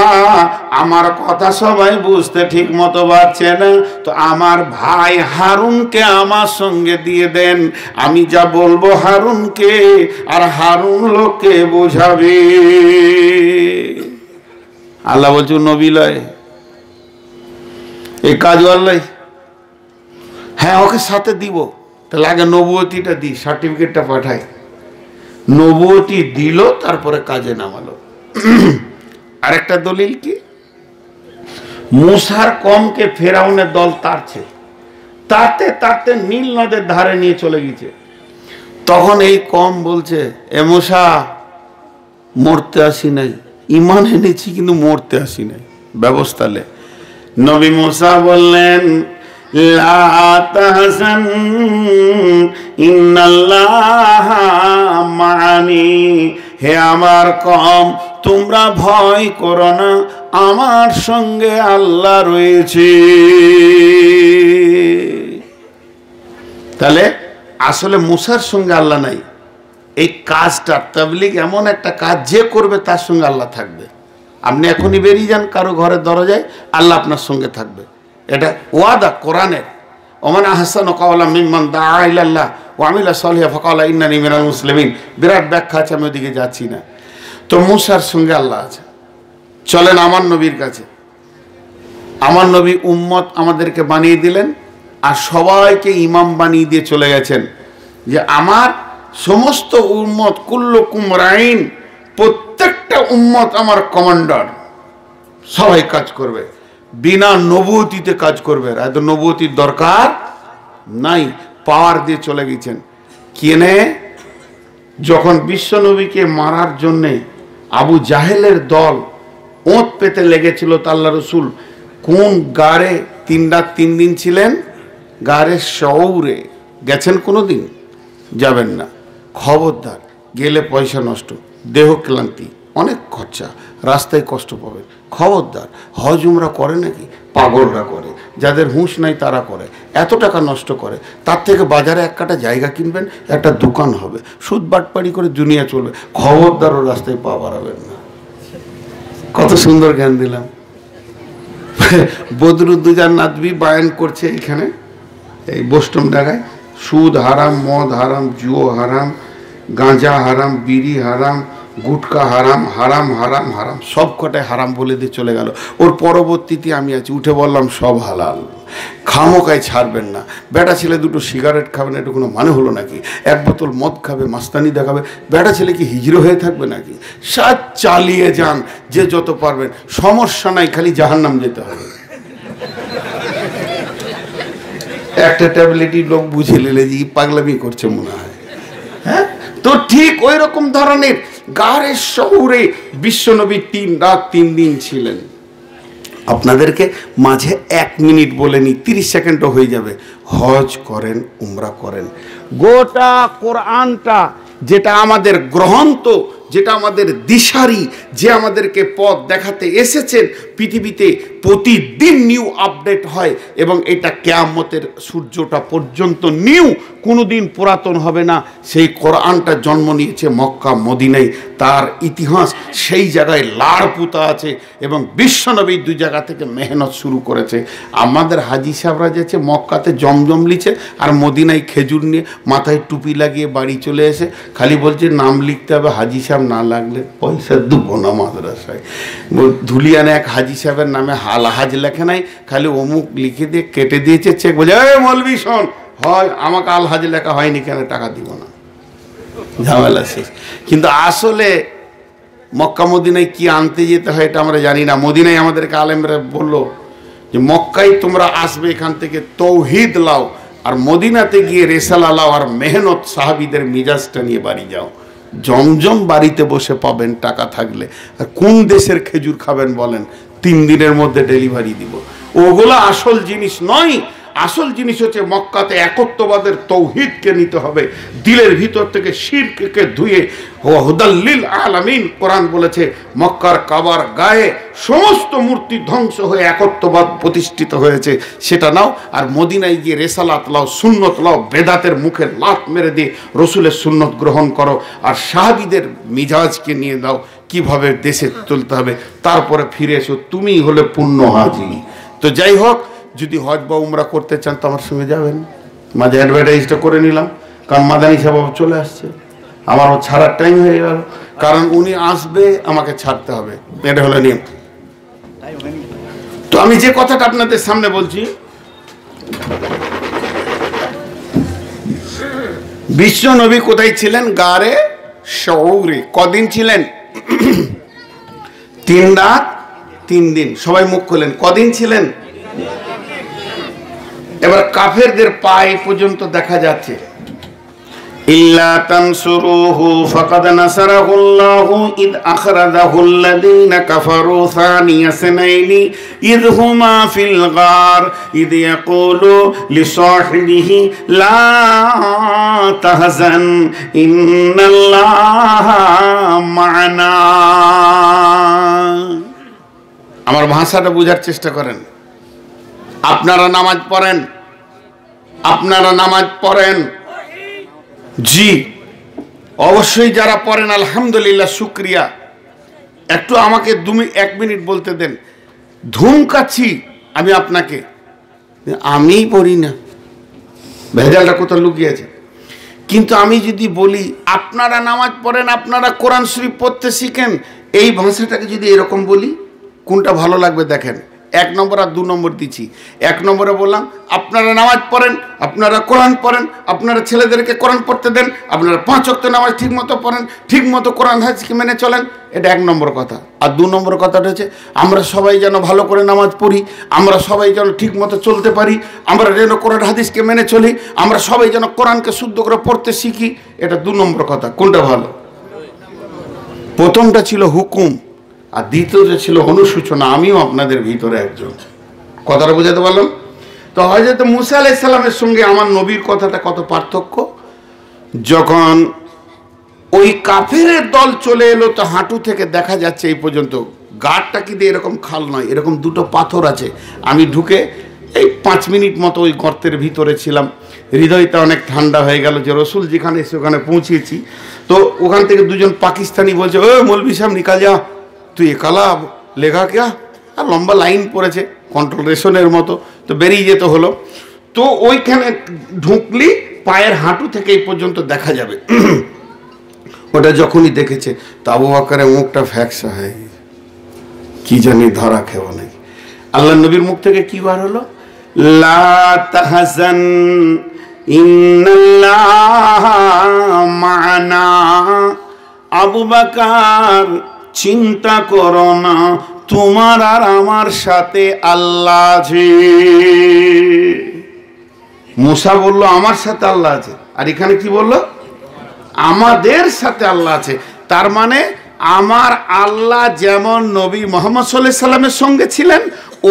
আমার কথা সবাই বুঝতে ঠিক মতো পারছে না, তো আমার ভাই হারুনকে আমার সঙ্গে দিয়ে দেন, আমি যা বলবো হারুনকে, আর হারুন লোককে বোঝাবে। আল্লাহ বলছে নবী লয়, এই কাজ আল্লাহ। হ্যাঁ ওকে সাথে দিব, তাহলে আগে নবুয়তিটা দিই, সার্টিফিকেটটা পাঠাই। নবুয়তি দিল, তারপরে কাজে নামালো। আরেকটা দলিল কি, মুসার কমকে ফেরাউনের দল তাড়ছে, তাড়তে তাড়তে নীল নদের ধারে নিয়ে চলে গেছে। তখন এই কম বলছে, এ মুসা মরতে আসি নাই, ইমান এনেছি কিন্তু মরতে আসি নাই, ব্যবস্থা লে। নবী মুসা বললেন, লা তাহজান ইন্নাল্লাহা মা'আনি, হে আমার কম তোমরা ভয় করো না, আমার সঙ্গে আল্লাহ রয়েছে। তাহলে আসলে মুসার সঙ্গে আল্লাহ নাই। এই কাজটা তাবলীগ এমন একটা কাজ, যে করবে তার সঙ্গে আল্লাহ থাকবে। আপনি এখনই বেরিয়ে যান কারো ঘরের দরজায়, আল্লাহ আপনার সঙ্গে থাকবে, এটা ওয়াদা কোরআনের। ওমান আহসানু কাওলাম মিম্মান দাআ ইলাল্লাহ ওয়া আমিলা সালিহান ফাকালা ইন্নানি মিনাল মুসলিমিন। বিরাট ব্যাখ্যা আছে, আমি ওদিকে যাচ্ছি না। তো মুসার সঙ্গে আল্লাহ আছে। চলেন আমার নবীর কাছে। আমার নবী উম্মত আমাদেরকে বানিয়ে দিলেন আর সবাইকে ইমাম বানিয়ে দিয়ে চলে গেছেন যে আমার সমস্ত উম্মত কুল্লুকুম রাইন, প্রত্যেকটা উম্মত আমার কমান্ডার, সবাই কাজ করবে, বিনা নবুয়তিতে কাজ করবে। এত নবুয়তির দরকার নাই, পাওয়ার দিয়ে চলে গেছেন। কেনে যখন বিশ্ব নবীকে মারার জন্যে আবু জাহেলের দল ওঁত পেতে লেগেছিল, তা আল্লাহ রসুল কোন গাড়ে 3 রাত 3 দিন ছিলেন? গাড়ে শৌরে গেছেন? কোনো দিন যাবেন না, খবরদার। গেলে পয়সা নষ্ট, দেহ ক্লান্তি, অনেক খরচা, রাস্তায় কষ্ট পাবে, খবরদার। হজ উমরা করে নাকি? পাগলরা করে, যাদের হুঁশ নাই তারা করে, এত টাকা নষ্ট করে। তার থেকে বাজারে এক কাটা জায়গা কিনবেন, একটা দোকান হবে, সুদ বাটপাড়ি করে দুনিয়া চলবে, খবরদার ও রাস্তায় পা বাড়াবেন না। কত সুন্দর জ্ঞান দিলাম। বদরুদ্দোজা নাদবি বায়ান করছে এখানে এই বোস্টম ডাগায়, সুদ হারাম, মদ হারাম, জুয়ো হারাম, গাঁজা হারাম, বিড়ি হারাম, গুটকা হারাম, হারাম হারাম হারাম, সব কটায় হারাম বলে দিয়ে চলে গেল। ওর পরবর্তীতে আমি আছি, উঠে বললাম সব হালাল, খামোকায় ছাড়বেন না। বেটা ছেলে দুটো সিগারেট খাবে না, এটা কোনো মানে হলো নাকি? 1 বোতল মদ খাবে, মাস্তানি দেখাবে, বেটা ছেলে কি হিজড়ো হয়ে থাকবে নাকি? সাত চালিয়ে যান, যে যত পারবেন, সমস্যা নাই, খালি জাহান্নাম যেতে হবে। একটা ট্যাবলেটই লোক বুঝে নিলে যে পাগলামি করছে মনে হয়। হ্যাঁ, তো ঠিক ওই রকম ধরনের গারে শহরে বিশ্বনবী 3 রাত 3 দিন ছিলেন। আপনাদেরকে মাঝে 1 মিনিট বলে নি, 30 সেকেন্ডও হয়ে যাবে। হজ করেন, উমরা করেন, গোটা কোরআনটা যেটা আমাদের গ্রন্থ, যেটা আমাদের দিশারি, যে আমাদেরকে পথ দেখাতে এসেছেন, পৃথিবীতে প্রতিদিন নিউ আপডেট হয় এবং এটা কিয়ামতের সূর্যটা পর্যন্ত নিউ, কোনোদিন পুরাতন হবে না। সেই কোরআনটা জন্ম নিয়েছে মক্কা মদিনায়, তার ইতিহাস সেই জায়গায় লাড় পুঁতা আছে এবং বিশ্বনবী 2 জায়গা থেকে মেহনত শুরু করেছে। আমাদের হাজি সাহেবরা যাচ্ছে মক্কাতে জমজম লিছে আর মদিনায় খেজুর নিয়ে মাথায় টুপি লাগিয়ে বাড়ি চলে এসে খালি বলছে নাম লিখতে হবে, হাজি সাহেব না লাগলে পয়সা দেবো না মাদ্রাসায়। ধুলিয়ানে এক হাজি সাহেবের নামে হাজ লেখে নাই, খালি অমুক লিখে দিয়ে কেটে দিয়েছে চেক, বলে মৌলভী শোন, হয় আমাকে আলহাজ লেখা হয়নি, কেন টাকা দিব না, ঝামেলা শেষ। কিন্তু আসলে মক্কা মদিনায় কি আনতে যেতে হয় এটা আমরা জানি না। মদিনায় আমাদেরকে আলেমরা বললো যে মক্কায় তোমরা আসবে, এখান থেকে তৌহিদ লাও, আর মদিনাতে গিয়ে রেসালা লাও আর মেহনত, সাহাবীদের মিজাজটা নিয়ে বাড়ি যাও। জমজম বাড়িতে বসে পাবেন টাকা থাকলে। আর কোন দেশের খেজুর খাবেন বলেন? 3 দিনের মধ্যে ডেলিভারি দিব। ওগুলো আসল জিনিস নয়। আসল জিনিস হচ্ছে মক্কাতে একত্ববাদের তৌহিদকে নিতে হবে, দিলের ভিতর থেকে শিরককে ধুয়ে। হুদাল্লিল আলামিন, কোরআন বলেছে মক্কার কাবার গায়ে সমস্ত মূর্তি ধ্বংস হয়ে একত্ববাদ প্রতিষ্ঠিত হয়েছে, সেটা নাও। আর মদিনায় গিয়ে রেসালাত লাও, সুন্নত লাও, বেদাতের মুখে লাত মেরে দিয়ে রসুলের সুন্নত গ্রহণ করো, আর সাহাবীদের মিজাজকে নিয়ে দাও কিভাবে দেশে চলতে হবে, তারপরে ফিরে এসো, তুমি হলে পূর্ণ হাজি। তো যাই হোক, যদি হজ বা উমরা করতে চান তো আমার সঙ্গে যাবেন। মাঝে অ্যাডভার্টাইজটা করে নিলাম, কারণ মাদানী সাহেব চলে আসছে, আমারও ছাড়ার টাইম হয়ে গেল, কারণ উনি আসবে, আমাকে ছাড়তে হবে, এটা হলো নিয়ম। তো আমি যে কথাটা আপনাদের সামনে বলছি, বিশ্ব নবী কোথায় ছিলেন? গারে শৌরে। কদিন ছিলেন? 3 রাত 3 দিন। সবাই মুখ খোলেন, কদিন ছিলেন? এবার কাফেরদের পায়ে পর্যন্ত দেখা যাচ্ছে। ইল্লা তানসুরুহু ফাকাদ নাসারাহুল্লাহু ইদ আখরাজাহুল্লাযীনা কাফারু সানিয়া সানাইনি ইদ হুমা ফিল গার ইদ ইয়াকুলু লিসাহিবিহি লা তাহজান ইন্নাল্লাহা মা'না। আমার ভাষাটা বোঝার চেষ্টা করেন। আপনারা নামাজ পড়েন, আপনারা নামাজ পড়েন, জি অবশ্যই যারা পড়েন আলহামদুলিল্লাহ, শুকরিয়া। একটু আমাকে 1 মিনিট বলতে দেন। ধুমকাচ্ছি আমি আপনাকে, আমি পড়ি না, ভেজালটা কোথাও লুকিয়েছে। কিন্তু আমি যদি বলি আপনারা নামাজ পড়েন, আপনারা কোরআন শরীফ পড়তে শিখেন, এই ভাষাটাকে যদি এরকম বলি, কোনটা ভালো লাগবে দেখেন। 1 নম্বর আর 2 নম্বর দিচ্ছি। 1 নম্বরে বললাম আপনারা নামাজ পড়েন, আপনারা কোরআন পড়েন, আপনারা ছেলেদেরকে কোরআন পড়তে দেন, আপনারা 5 ওয়াক্ত নামাজ ঠিক মতো পড়েন, ঠিক মতো কোরআন হাদিসকে মেনে চলেন। এটা 1 নম্বর কথা। আর 2 নম্বর কথাটা হচ্ছে আমরা সবাই যেন ভালো করে নামাজ পড়ি, আমরা সবাই যেন ঠিক মতো চলতে পারি, আমরা যেন কোরআন হাদিসকে মেনে চলি, আমরা সবাই যেন কোরআনকে শুদ্ধ করে পড়তে শিখি। এটা 2 নম্বর কথা। কোনটা ভালো? প্রথমটা ছিল হুকুম আর দ্বিতীয়টা ছিল অনুসূচনা। আমিও আপনাদের ভিতরে একজন। কথাটা বুঝাতে পারলাম তো? হযরত মুসা আলাইহিস সালামের সঙ্গে আমার নবীর কথাটা কত পার্থক্য। যখন ওই কাফেরের দল চলে এলো তো হাঁটু থেকে দেখা যাচ্ছে এই পর্যন্ত, গাঢ়টা কিন্তু এরকম খাল নয়, এরকম 2টো পাথর আছে। আমি ঢুকে এই 5 মিনিট মতো ওই গর্তের ভিতরে ছিলাম। হৃদয়টা অনেক ঠান্ডা হয়ে গেল যে রসুল যেখানে এসে ওখানে পৌঁছেছি। তো ওখান থেকে 2জন পাকিস্তানি বলছে, ও মৌলভি সাহেব নিকাল যা, তুই একালা লেখা কে? আর লম্বা লাইন পড়েছে কন্ট্রোল রেশনের মতো, তো বেরিয়ে যেতে হলো। তো ওইখানে ঢুকলি পায়ের হাঁটু থেকে এই পর্যন্ত দেখা যাবে। ওটা যখনই দেখেছে তো আবু বকরের মুখটা ফ্যাকসা হয়ে গেছে, কি জানি ধরা খেও নাকি। আল্লাহ নবীর মুখ থেকে কি বার হলো? লা তাহজান ইন্নাল্লাহা মা'ানা। আবু বকর চিন্তা করো না, তোমার আর আমার সাথে আল্লাহ আছে। মুসা বলল আমার সাথে আল্লাহ আছে, আর এখানে কি বলল? আমাদের সাথে আল্লাহ আছে। তার মানে আমার আল্লাহ যেমন নবী মুহাম্মদ সাল্লাল্লাহু আলাইহি সাল্লামের সঙ্গে ছিলেন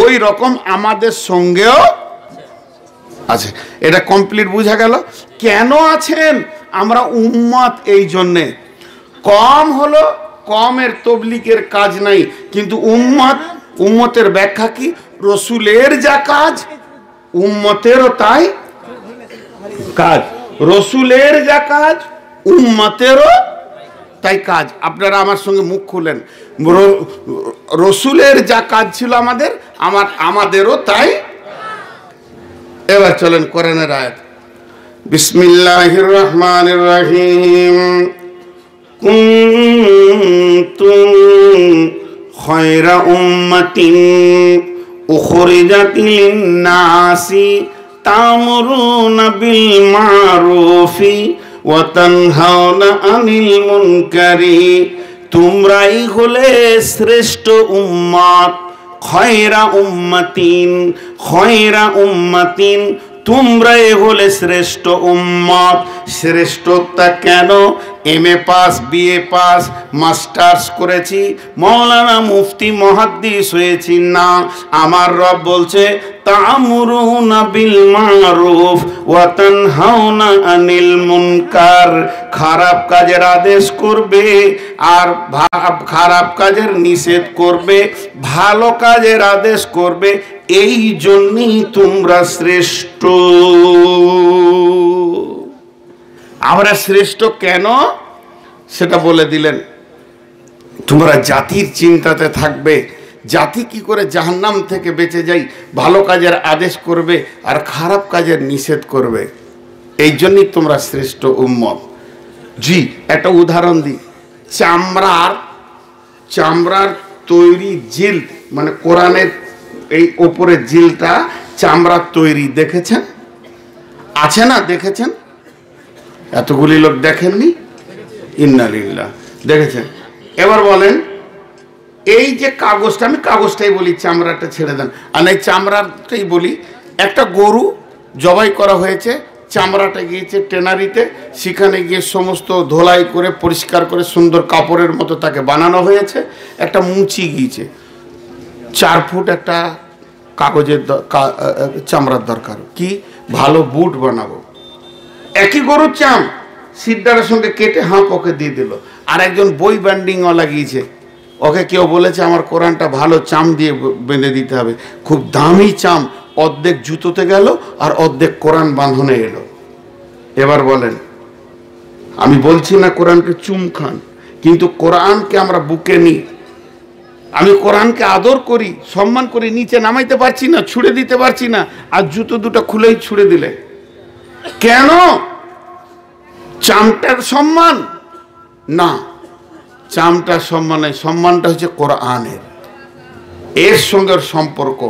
ওই রকম আমাদের সঙ্গেও আছে। এটা কমপ্লিট বোঝা গেল। কেন আছেন? আমরা উম্মত, এই জন্যে। কম হলো, কমের তবলিগের কাজ নাই, কিন্তু উম্মত, উম্মতের ব্যাখ্যা কি? রসুলের যা কাজ উম্মতেরও তাই কাজ, রসুলের যা কাজ উম্মতেরও তাই কাজ। আপনারা আমার সঙ্গে মুখ খুলেন, রসুলের যা কাজ ছিল আমাদেরও তাই। এবার চলেন কোরআনের আয়াত। বিসমিল্লাহির রহমানির রহিম। কুনতুম খায়রা উম্মাতিন উখরিজাত লিন-নাসি তা'মুরুনা বিল মা'রুফি ওয়া তানহাউনা আনিল মুনকারি। তোমরাই হলে শ্রেষ্ঠ উম্মত। খায়রা উম্মাতিন, খায়রা উম্মাতিন, তোমরাই হলে শ্রেষ্ঠ উম্মত। শ্রেষ্ঠতা কেন? MA pass, BA pass, masters করেছি, মৌলানা মুফতি মুহাদ্দিস হয়েছি না। আমার রব বলছে তা'মুরুনা বিল মা'রুফ ওয়া তানহাউনা আনিল মুনকার। খারাপ কাজের আদেশ করবে আর খারাপ কাজের নিষেধ করবে, ভালো কাজের আদেশ করবে। এই জন্যই তোমরা শ্রেষ্ঠ। আমরা শ্রেষ্ঠ কেন সেটা বলে দিলেন। তোমরা জাতির চিন্তাতে থাকবে, জাতি কি করে জাহান্নাম থেকে বেঁচে যায়, ভালো কাজের আদেশ করবে আর খারাপ কাজের নিষেধ করবে। এই জন্যই তোমরা শ্রেষ্ঠ উম্মত। জি, একটা উদাহরণ দিই। চামড়ার তৈরি জিল, মানে কোরআনের এই ওপরের জিলটা চামড়ার তৈরি, দেখেছেন? আছে না? দেখেছেন? এতগুলি লোক দেখেননি? ইন্নালিল্লাহ, দেখেছেন। এবার বলেন, এই যে কাগজটা, আমি কাগজটাই বলি, চামড়াটা ছেড়ে দেন, আর এই চামড়াটাই বলি। একটা গরু জবাই করা হয়েছে, চামড়াটা গিয়েছে ট্যানারিতে, সেখানে গিয়ে সমস্ত ধোলাই করে পরিষ্কার করে সুন্দর কাপড়ের মতো তাকে বানানো হয়েছে। একটা মুচি গিয়েছে, 4 ফুট একটা কাগজের চামড়ার দরকার। কি ভালো বুট বানাবো, একই গরুর চাম সিদ্ধারের সঙ্গে কেটে হাঁপ ওকে দিয়ে দিল। আর একজন বই ব্যান্ডিংওয়ালা গিয়েছে, ওকে কেউ বলেছে আমার কোরআনটা ভালো চাম দিয়ে বেঁধে দিতে হবে, খুব দামি চাম, অর্ধেক জুতোতে গেল আর অর্ধেক কোরআন বাঁধনে এলো। এবার বলেন, আমি বলছি না কোরআনকে চুম খান, কিন্তু কোরআনকে আমরা বুকে নিই। আমি কোরআনকে আদর করি, সম্মান করি, নিচে নামাইতে পারছি না, ছুঁড়ে দিতে পারছি না, আর জুতো দুটো খুলেই ছুঁড়ে দিলে কেন? চামটার সম্মান না, চামটার সম্মান নয়, সম্মানটা হচ্ছে কোরআনের। এর সঙ্গে সম্পর্ক।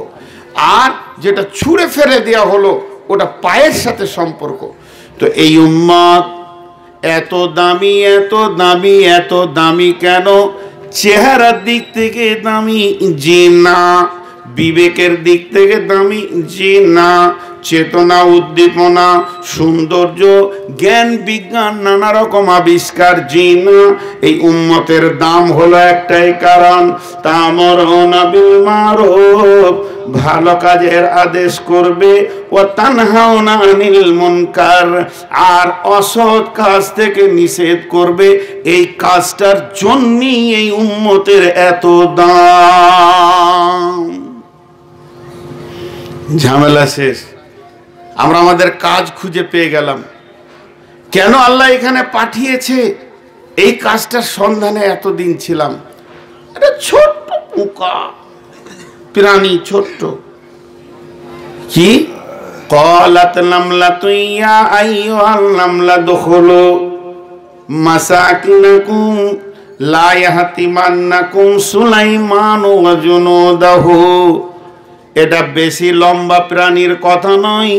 আর যেটা ছুঁড়ে ফেলে দেওয়া হলো ওটা পায়ের সাথে সম্পর্ক। তো এই উম্মত এত দামি, এত দামি, এত দামি কেন? চেহারার দিক থেকে দামি জি না, বিবেকের দিক থেকে দামি জি না, চেতনা, উদ্দীপনা, সৌন্দর্য, জ্ঞান, বিজ্ঞান, নানা রকম আবিষ্কার জি না। এই উম্মতের দাম হলো একটাই কারণ, তা'মুরুনা বিল মারুফ, ভালো কাজের আদেশ করবে, ওয়া তানহাউনা আনিল মুনকার, আর অসৎ কাজ থেকে নিষেধ করবে। এই কাজটার জন্যই এই উম্মতের এত দাম। ঝামেলা শেষ, আমরা আমাদের কাজ খুঁজে পেয়ে গেলাম। কেন আল্লাহ এখানে পাঠিয়েছে? এই কাজটার সন্ধানে এতদিন ছিলাম। এটা ছোট্ট পোকা প্রাণী, ছোট্ট। কি ক্বালাত নামলাতু ইয়া আইয়ুহান নামলা দুখুলু মাসাকিনাকুম লা ইয়াহতিমান্নাকুম সুলাইমানু ওয়া জুনুদাহু। এটা বেশি লম্বা প্রাণীর কথা নয়,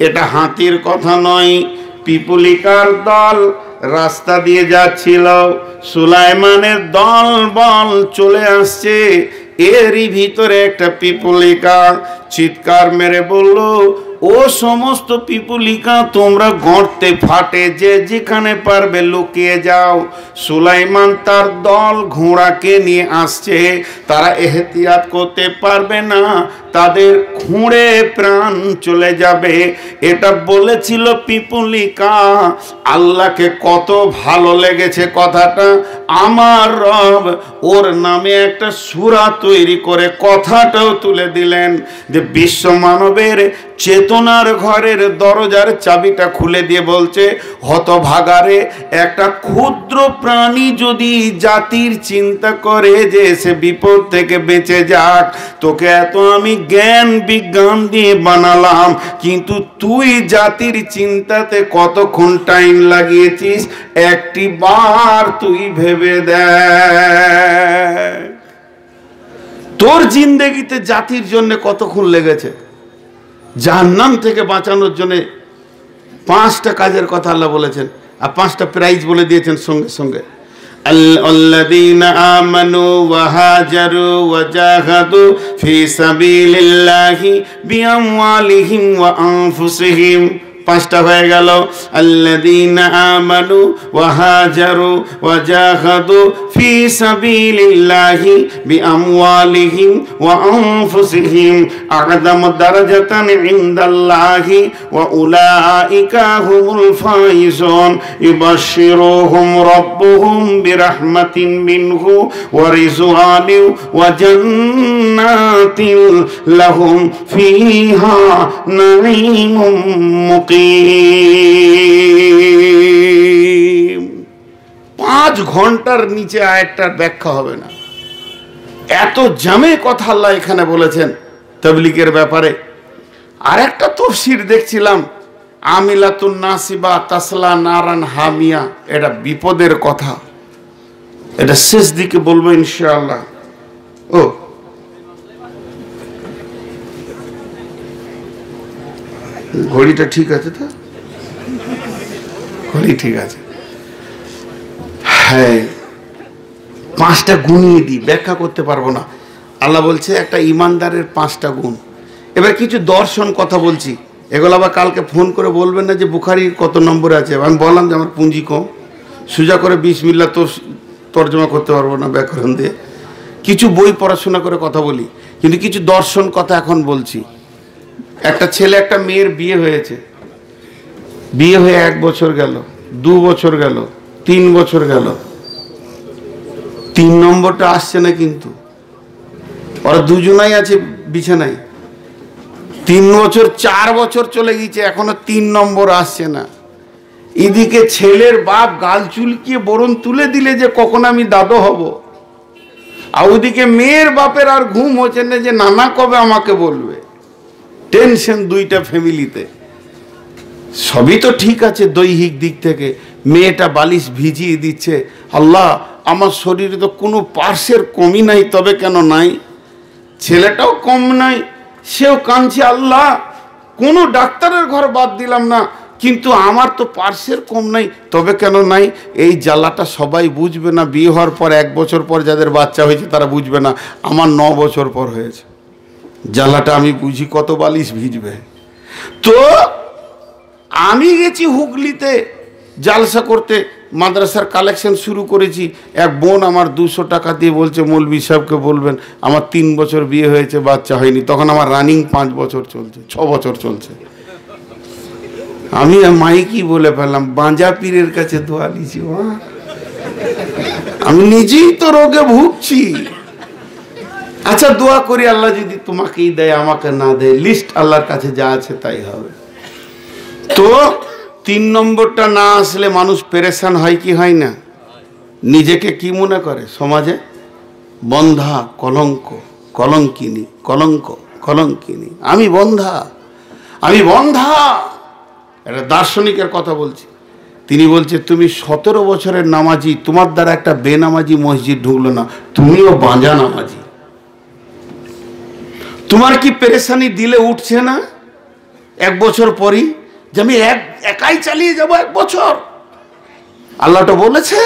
এটা হাতির কথা নয়। পিপুলিকার দল রাস্তা দিয়ে যাচ্ছিল, সুলাইমানের দল বল চলে আসছে। এরই ভিতরে একটা পিপুলিকা চিৎকার মেরে বলল, ও সমস্ত পিপুলিকা, তোমরা গর্তে ফাটে যে যেখানে পারবে লুকিয়ে যাও। সুলাইমান তার দল ঘোড়াকে নিয়ে আসছে, তারা এহতিয়াত করতে পারবে না, তাদের খুঁড়ে প্রাণ চলে যাবে। এটা বলেছিল পিপুলিকা। আল্লাহকে কত ভালো লেগেছে কথাটা। আমার রব ওর নামে একটা সূরা তৈরি করে কথাটাও তুলে দিলেন যে বিশ্ব মানবের চেতনার ঘরের দরজার চাবিটা খুলে দিয়ে বলছে, হতভাগারে, একটা ক্ষুদ্র প্রাণী যদি জাতির চিন্তা করে যে সে বিপদ থেকে বেঁচে যাক, তোকে এত আমি জ্ঞান বিজ্ঞান দিয়ে বানালাম, কিন্তু তুই জাতির চিন্তাতে কতক্ষণ টাইম লাগিয়েছিস একটি বার তুই ভেবে দেখ। তোর জিন্দেগিতে জাতির জন্য কতক্ষণ লেগেছে? জাহান্নাম থেকে বাঁচানোর জন্য 5টা কাজের কথা আল্লাহ বলেছেন, আর 5টা প্রাইজ বলে দিয়েছেন সঙ্গে সঙ্গে। আল্লাযীনা আমানু ওয়া হাজারু ওয়া জাহাদু ফি সাবিলিল্লাহি বিআমওয়ালিহিম ওয়া আনফুসিহিম। 5টা হয়ে গেল। আল্লাযীনা আমানু ওয়া হাজারু ওয়া জাহাদু ফি সাবিলিল্লাহি বিআমওয়ালিহিম ওয়া আনফুসিহিম আ'যামু দারাজাতান ইনদাল্লাহি ওয়া উলাইকা হুমুল ফাইজুন ইউবাশশিরুহুম রাব্বুহুম বিরাহমাতিন মিনহু ওয়া রিজওয়ানিন ওয়া জান্নাতিন লাহুম ফিহা নাঈমুম মুকিম। 5 ঘন্টার নিচে আয়াতটার ব্যাখ্যা হবে না, এত জামে কথা আল্লাহ এখানে বলেছেন তাবলীগের ব্যাপারে। আর একটা তাফসীর দেখছিলাম, আমিলাতুন নাসিবা তাসলা নারান হামিয়া, এটা বিপদের কথা। এটা শেষ দিকে বলবো ইনশাআল্লাহ। ও ঘড়িটা ঠিক আছে তো? ঘড়ি ঠিক আছে। হ্যাঁ, 5টা গুণিয়ে দিই, ব্যাখ্যা করতে পারবো না। আল্লাহ বলছে একটা ইমানদারের 5টা গুণ। এবার কিছু দর্শন কথা বলছি, এগুলো আবার কালকে ফোন করে বলবেন না যে বুখারীর কত নম্বরে আছে। আমি বললাম যে আমার পুঁজি কম, সোজা করে বিসমিল্লাহ তো তর্জমা করতে পারবো না ব্যাকরণ দিয়ে। কিছু বই পড়াশোনা করে কথা বলি, কিন্তু কিছু দর্শন কথা এখন বলছি। একটা ছেলে একটা মেয়ের বিয়ে হয়েছে, বিয়ে হয়ে 1 বছর গেল, 2 বছর গেল, 3 বছর গেল, 3 নম্বরটা আসছে না। কিন্তু ওরা দুজনাই আছে বিছানায়, 3 বছর 4 বছর চলে গেছে, এখনো 3 নম্বর আসছে না। এদিকে ছেলের বাপ গাল চুলকিয়ে বরণ তুলে দিলে যে কখন আমি দাদু হব, আর ওদিকে মেয়ের বাপের আর ঘুম হচ্ছে না যে নানা কবে আমাকে বলবে। টেনশন 2টা ফ্যামিলিতে। সবই তো ঠিক আছে দৈহিক দিক থেকে, মেয়েটা বালিশ ভিজিয়ে দিচ্ছে। আল্লাহ, আমার শরীরে তো কোনো পার্শ্বের কমি নাই, তবে কেন নাই? ছেলেটাও কম নাই, সেও কাঁদছে, আল্লাহ কোনো ডাক্তারের ঘর বাদ দিলাম না, কিন্তু আমার তো পার্সের কম নাই। তবে কেন নাই? এই জ্বালাটা সবাই বুঝবে না, বিয়ে হওয়ার পর 1 বছর পর যাদের বাচ্চা হয়েছে তারা বুঝবে না, আমার 9 বছর পর হয়েছে। জ্বালাটা আমি বুঝি, কত বালিশ ভিজবে। তো আমি গেছি হুগলিতে জালসা করতে, মাদ্রাসার কালেকশন শুরু করেছি। এক বোন আমার 200 টাকা দিয়ে বলছে, মৌলভী সাহেবকে বলবেন আমার 3 বছর বিয়ে হয়েছে, বাচ্চা হয়নি। তখন আমার রানিং 5 বছর চলছে, 6 বছর চলছে। আমি মাইকি বলে ফেললাম, বাঁজা পীরের কাছে দোয়া নিয়েছি। আমি নিজেই তো রোগে ভুগছি। আচ্ছা দোয়া করি, আল্লাহ যদি তোমাকেই দেয়, আমাকে না দেয়, লিস্ট আল্লাহর কাছে যা আছে তাই হবে। তো 3 নম্বরটা না আসলে মানুষ পেরেশান হয় কি হয় না? নিজেকে কি মনে করে? সমাজে বন্ধা, কলঙ্ক, কলঙ্কিনী, কলঙ্ক, কলঙ্কিনী। আমি বন্ধা, আমি বন্ধা। একটা দার্শনিকের কথা বলছি, তিনি বলছে তুমি 17 বছরের নামাজি, তোমার দ্বারা একটা বেনামাজি মসজিদ ঢুকলো না, তুমিও বাঁজা নামাজি। তোমার কি পেরেশানি দিলে উঠছে না 1 বছর পরই যে আমি একাই চালিয়ে যাব 1 বছর? আল্লাহটা বলেছে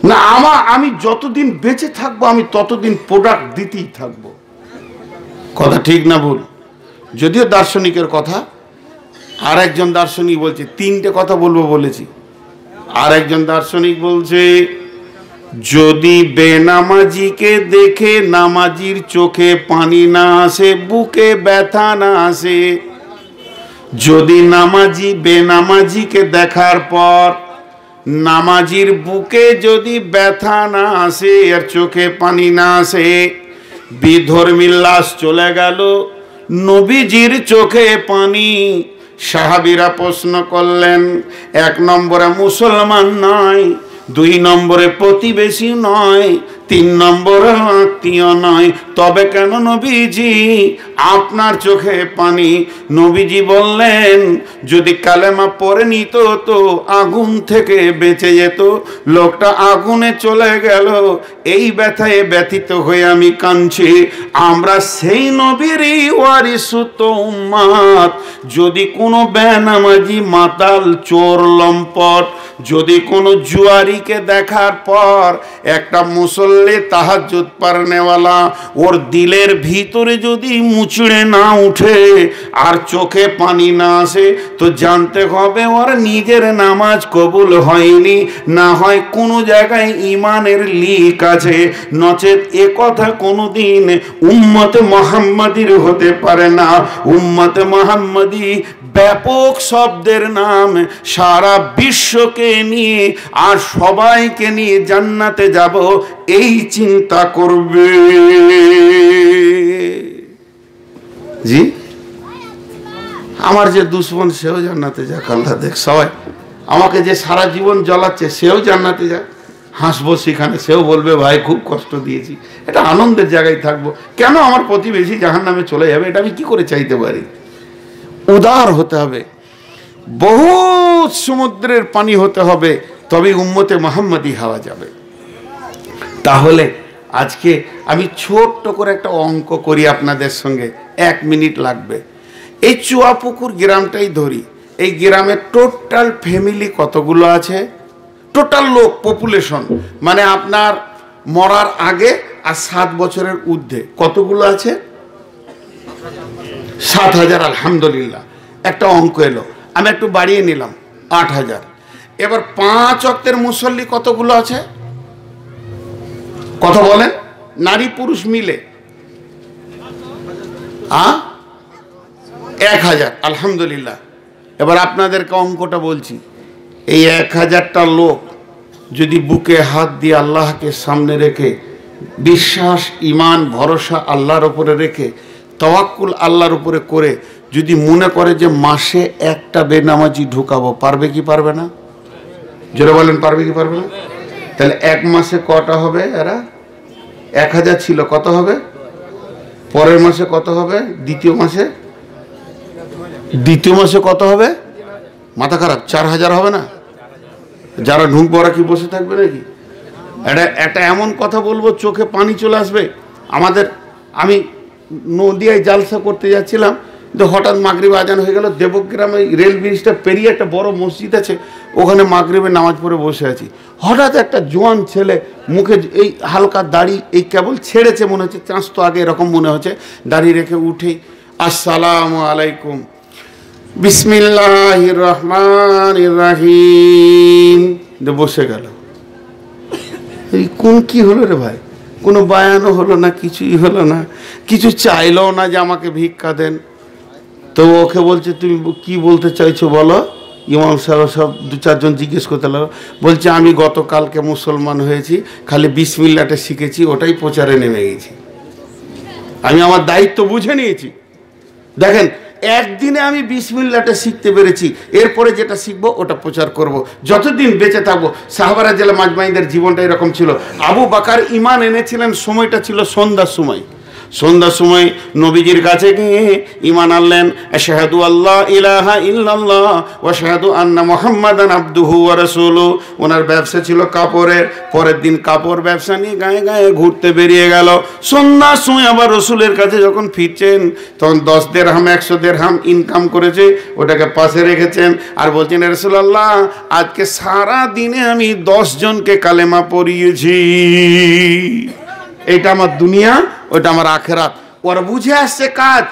না, আমি যতদিন বেঁচে থাকবো আমি ততদিন প্রোডাক্ট দিতেই থাকবো। কথা ঠিক না ভুল? যদিও দার্শনিকের কথা। আর একজন দার্শনিক বলছে, 3টে কথা বলবো বলেছি। আর একজন দার্শনিক বলছে, যদি বেনামাজিকে দেখে নামাজির চোখে পানি না আসে, বুকে ব্যথা না আসে, যদি নামাজি বেনামাজিকে দেখার পর নামাজির বুকে যদি ব্যথা না আসে আর চোখে পানি না আসে, বিধর্মী লাশ চলে গেল, নবীজির চোখে পানি। সাহাবীরা প্রশ্ন করলেন, 1 নম্বরে মুসলমান নয়, 2 নম্বরে প্রতিবেশী নয়, 3 নম্বরে আত্মীয় নয়, তবে কেন নবীজি আপনার চোখে পানি? নবীজি বললেন, যদি কালেমা পড়ে নিত তো আগুন থেকে বেঁচে যেত, লোকটা আগুনে চলে গেল, এই ব্যথায় ব্যথিত হয়ে আমি কাঁদছি। আমরা সেই নবীরই ওয়ারিসুত উম্মাত। যদি কোনো বেনামাজি, মাতাল, চোর, লম্পট, যদি কোনো জুয়ারিকে দেখার পর একটা মুসল্লি, তাহাজ্জুদ পড়নেওয়ালা, ওর দিলের ভিতরে যদি মুচড়ে না উঠে আর চোখে পানি না আসে, তো জানতে হবে ওর নিজের নামাজ কবুল হয়নি, না হয় কোনো জায়গায় ঈমানের লিক আছে, নচেত এ কথা কোনোদিন উম্মতে মুহাম্মাদির হতে পারে না। উম্মতে মুহাম্মাদি ব্যাপক শব্দের নাম, সারা বিশ্বকে নিয়ে আর সবাইকে নিয়ে জান্নাতে যাব এই চিন্তা করবে। জি, আমার যে দুশ্মন সেও জান্নাতে যাক, আল্লাহ দেখ। সবাই আমাকে যে সারা জীবন জ্বলাচ্ছে সেও জান্নাতে যাক, হাসবো সেখানে, সেও বলবে ভাই খুব কষ্ট দিয়েছি। এটা আনন্দের জায়গায় থাকবো। কেন আমার প্রতিবেশী জাহান্নামে চলে যাবে? এটা আমি কি করে চাইতে পারি? উদার হতে হবে, বহুত সমুদ্রের পানি হতে হবে, তবে উম্মতে মুহাম্মাদি হওয়া যাবে। তাহলে আজকে আমি ছোট্ট করে একটা অঙ্ক করি আপনাদের সঙ্গে, 1 মিনিট লাগবে। এই চুয়াপুকুর গ্রামটাই ধরি, এই গ্রামে টোটাল ফ্যামিলি কতগুলো আছে? টোটাল লোক পপুলেশন, মানে আপনার মরার আগে আর 7 বছরের ঊর্ধ্বে কতগুলো আছে? 7,000। আলহামদুলিল্লাহ, একটা অঙ্ক এলো, আমি একটু বাড়িয়ে নিলাম, 8,000। এবার 5 ওয়াক্তের মুসল্লি কতগুলো আছে? কথা বলেন, নারী পুরুষ মিলে 1,000। আলহামদুলিল্লাহ। এবার আপনাদেরকে অঙ্কটা বলছি, এই 1,000টা লোক যদি বুকে হাত দিয়ে আল্লাহকে সামনে রেখে, বিশ্বাস, ঈমান, ভরসা আল্লাহর উপরে রেখে, তাওয়াক্কুল আল্লাহর উপরে করে যদি মনে করে যে মাসে একটা বেনামাজি ঢুকাবো, পারবে কি পারবে না? জোরে বলেন, পারবে কি পারবে না? তাহলে 1 মাসে কটা হবে? এরা 1,000 ছিল, কত হবে? পরের মাসে কত হবে? দ্বিতীয় মাসে কত হবে? মাথা খারাপ, 4,000 হবে না? যারা ঢুকবো ওরা কি বসে থাকবে নাকি? এটা এমন কথা বলবো চোখে পানি চলে আসবে। আমাদের আমি নদিয়ায় জালসা করতে যাচ্ছিলাম, তো হঠাৎ মাগরিব আজান হয়ে গেল। দেবগ্রামে রেল ব্রিজটা পেরিয়ে একটা বড় মসজিদ আছে, ওখানে মাগরিবের নামাজ পড়ে বসে আছি। হঠাৎ একটা জোয়ান ছেলে, মুখে এই হালকা দাড়ি, এই কেবল ছেড়েছে মনে হচ্ছে, চাঁচ তো আগে এরকম মনে হচ্ছে, দাড়ি রেখে উঠেই আসসালামু আলাইকুম, বিসমিল্লাহির রহমানির রহিম, বসে গেল। এই কোন কি হলো রে ভাই? কোনো বায়ানও হলো না, কিছুই হলো না, কিছু চাইলেও না যে আমাকে ভিক্ষা দেন। তো ওকে বলছে তুমি কি বলতে চাইছো বলো। ইমাম সাহেব সব দু চারজন জিজ্ঞেস করতে লাগলো। বলছে আমি গতকালকে মুসলমান হয়েছি, খালি বিসমিল্লাটা শিখেছি, ওটাই প্রচারে নেমে গেছি। আমি আমার দায়িত্ব বুঝে নিয়েছি। দেখেন, একদিনে আমি বিসমিল্লাটা শিখতে পেরেছি, এরপরে যেটা শিখবো ওটা প্রচার করব যতদিন বেঁচে থাকবো। সাহাবারা জেলা মাজমাইনদের জীবনটা এরকম ছিল। আবু বকর ঈমান এনেছিলেন, সময়টা ছিল সন্ধ্যার সময়। সন্ধ্যার সময় নবীজির কাছে গিয়ে ঈমান আনলেন, আশহাদু আল্লা ইলাহা ইল্লাল্লাহ ওয়া আশহাদু আন্না মুহাম্মাদান আবদুহু ওয়া রাসূলুহু। ওনার ব্যবসা ছিল কাপড়ের। পরের দিন কাপড় ব্যবসা নিয়ে গায়ে গায়ে ঘুরতে বেরিয়ে গেল। সন্ধ্যার সময় আবার রসুলের কাছে যখন ফিরছেন, তখন 10 দিরহাম 100 দিরহাম ইনকাম করেছে, ওটাকে পাশে রেখেছেন আর বলছেন, রাসূলুল্লাহ আজকে সারা দিনে আমি 10 জনকে কালেমা পড়িয়েছি। এটা আমার দুনিয়া, ওটা আমার আখেরাত। ওরা বুঝে আসছে কাজ।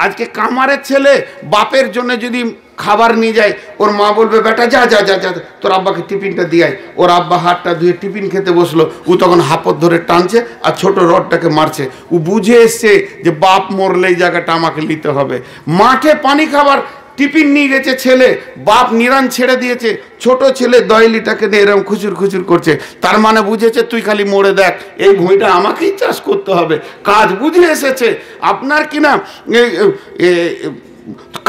আজকে কামারের ছেলে বাপের জন্য যদি খাবার নিয়ে যায়, ওর মা বলবে বেটা যা যা যা যা তোর আব্বাকে টিফিনটা দিয়ে। ওর আব্বা হাতটা ধুয়ে টিফিন খেতে বসলো, ও তখন হাপত ধরে টানছে আর ছোট রডটাকে মারছে। ও বুঝে এসছে যে বাপ মরলে এই জায়গাটা আমাকে নিতে হবে। মাঠে পানি খাবার টিফিন নিয়ে গেছে ছেলে, বাপ নিরান ছেড়ে দিয়েছে, ছোট ছেলে দয়লিটাকে নিয়ে এরকম খুচুর খুচুর করছে। তার মানে বুঝেছে তুই খালি মরে দেখ, এই ভুঁইটা আমাকেই চাষ করতে হবে। কাজ বুঝে এসেছে। আপনার কিনা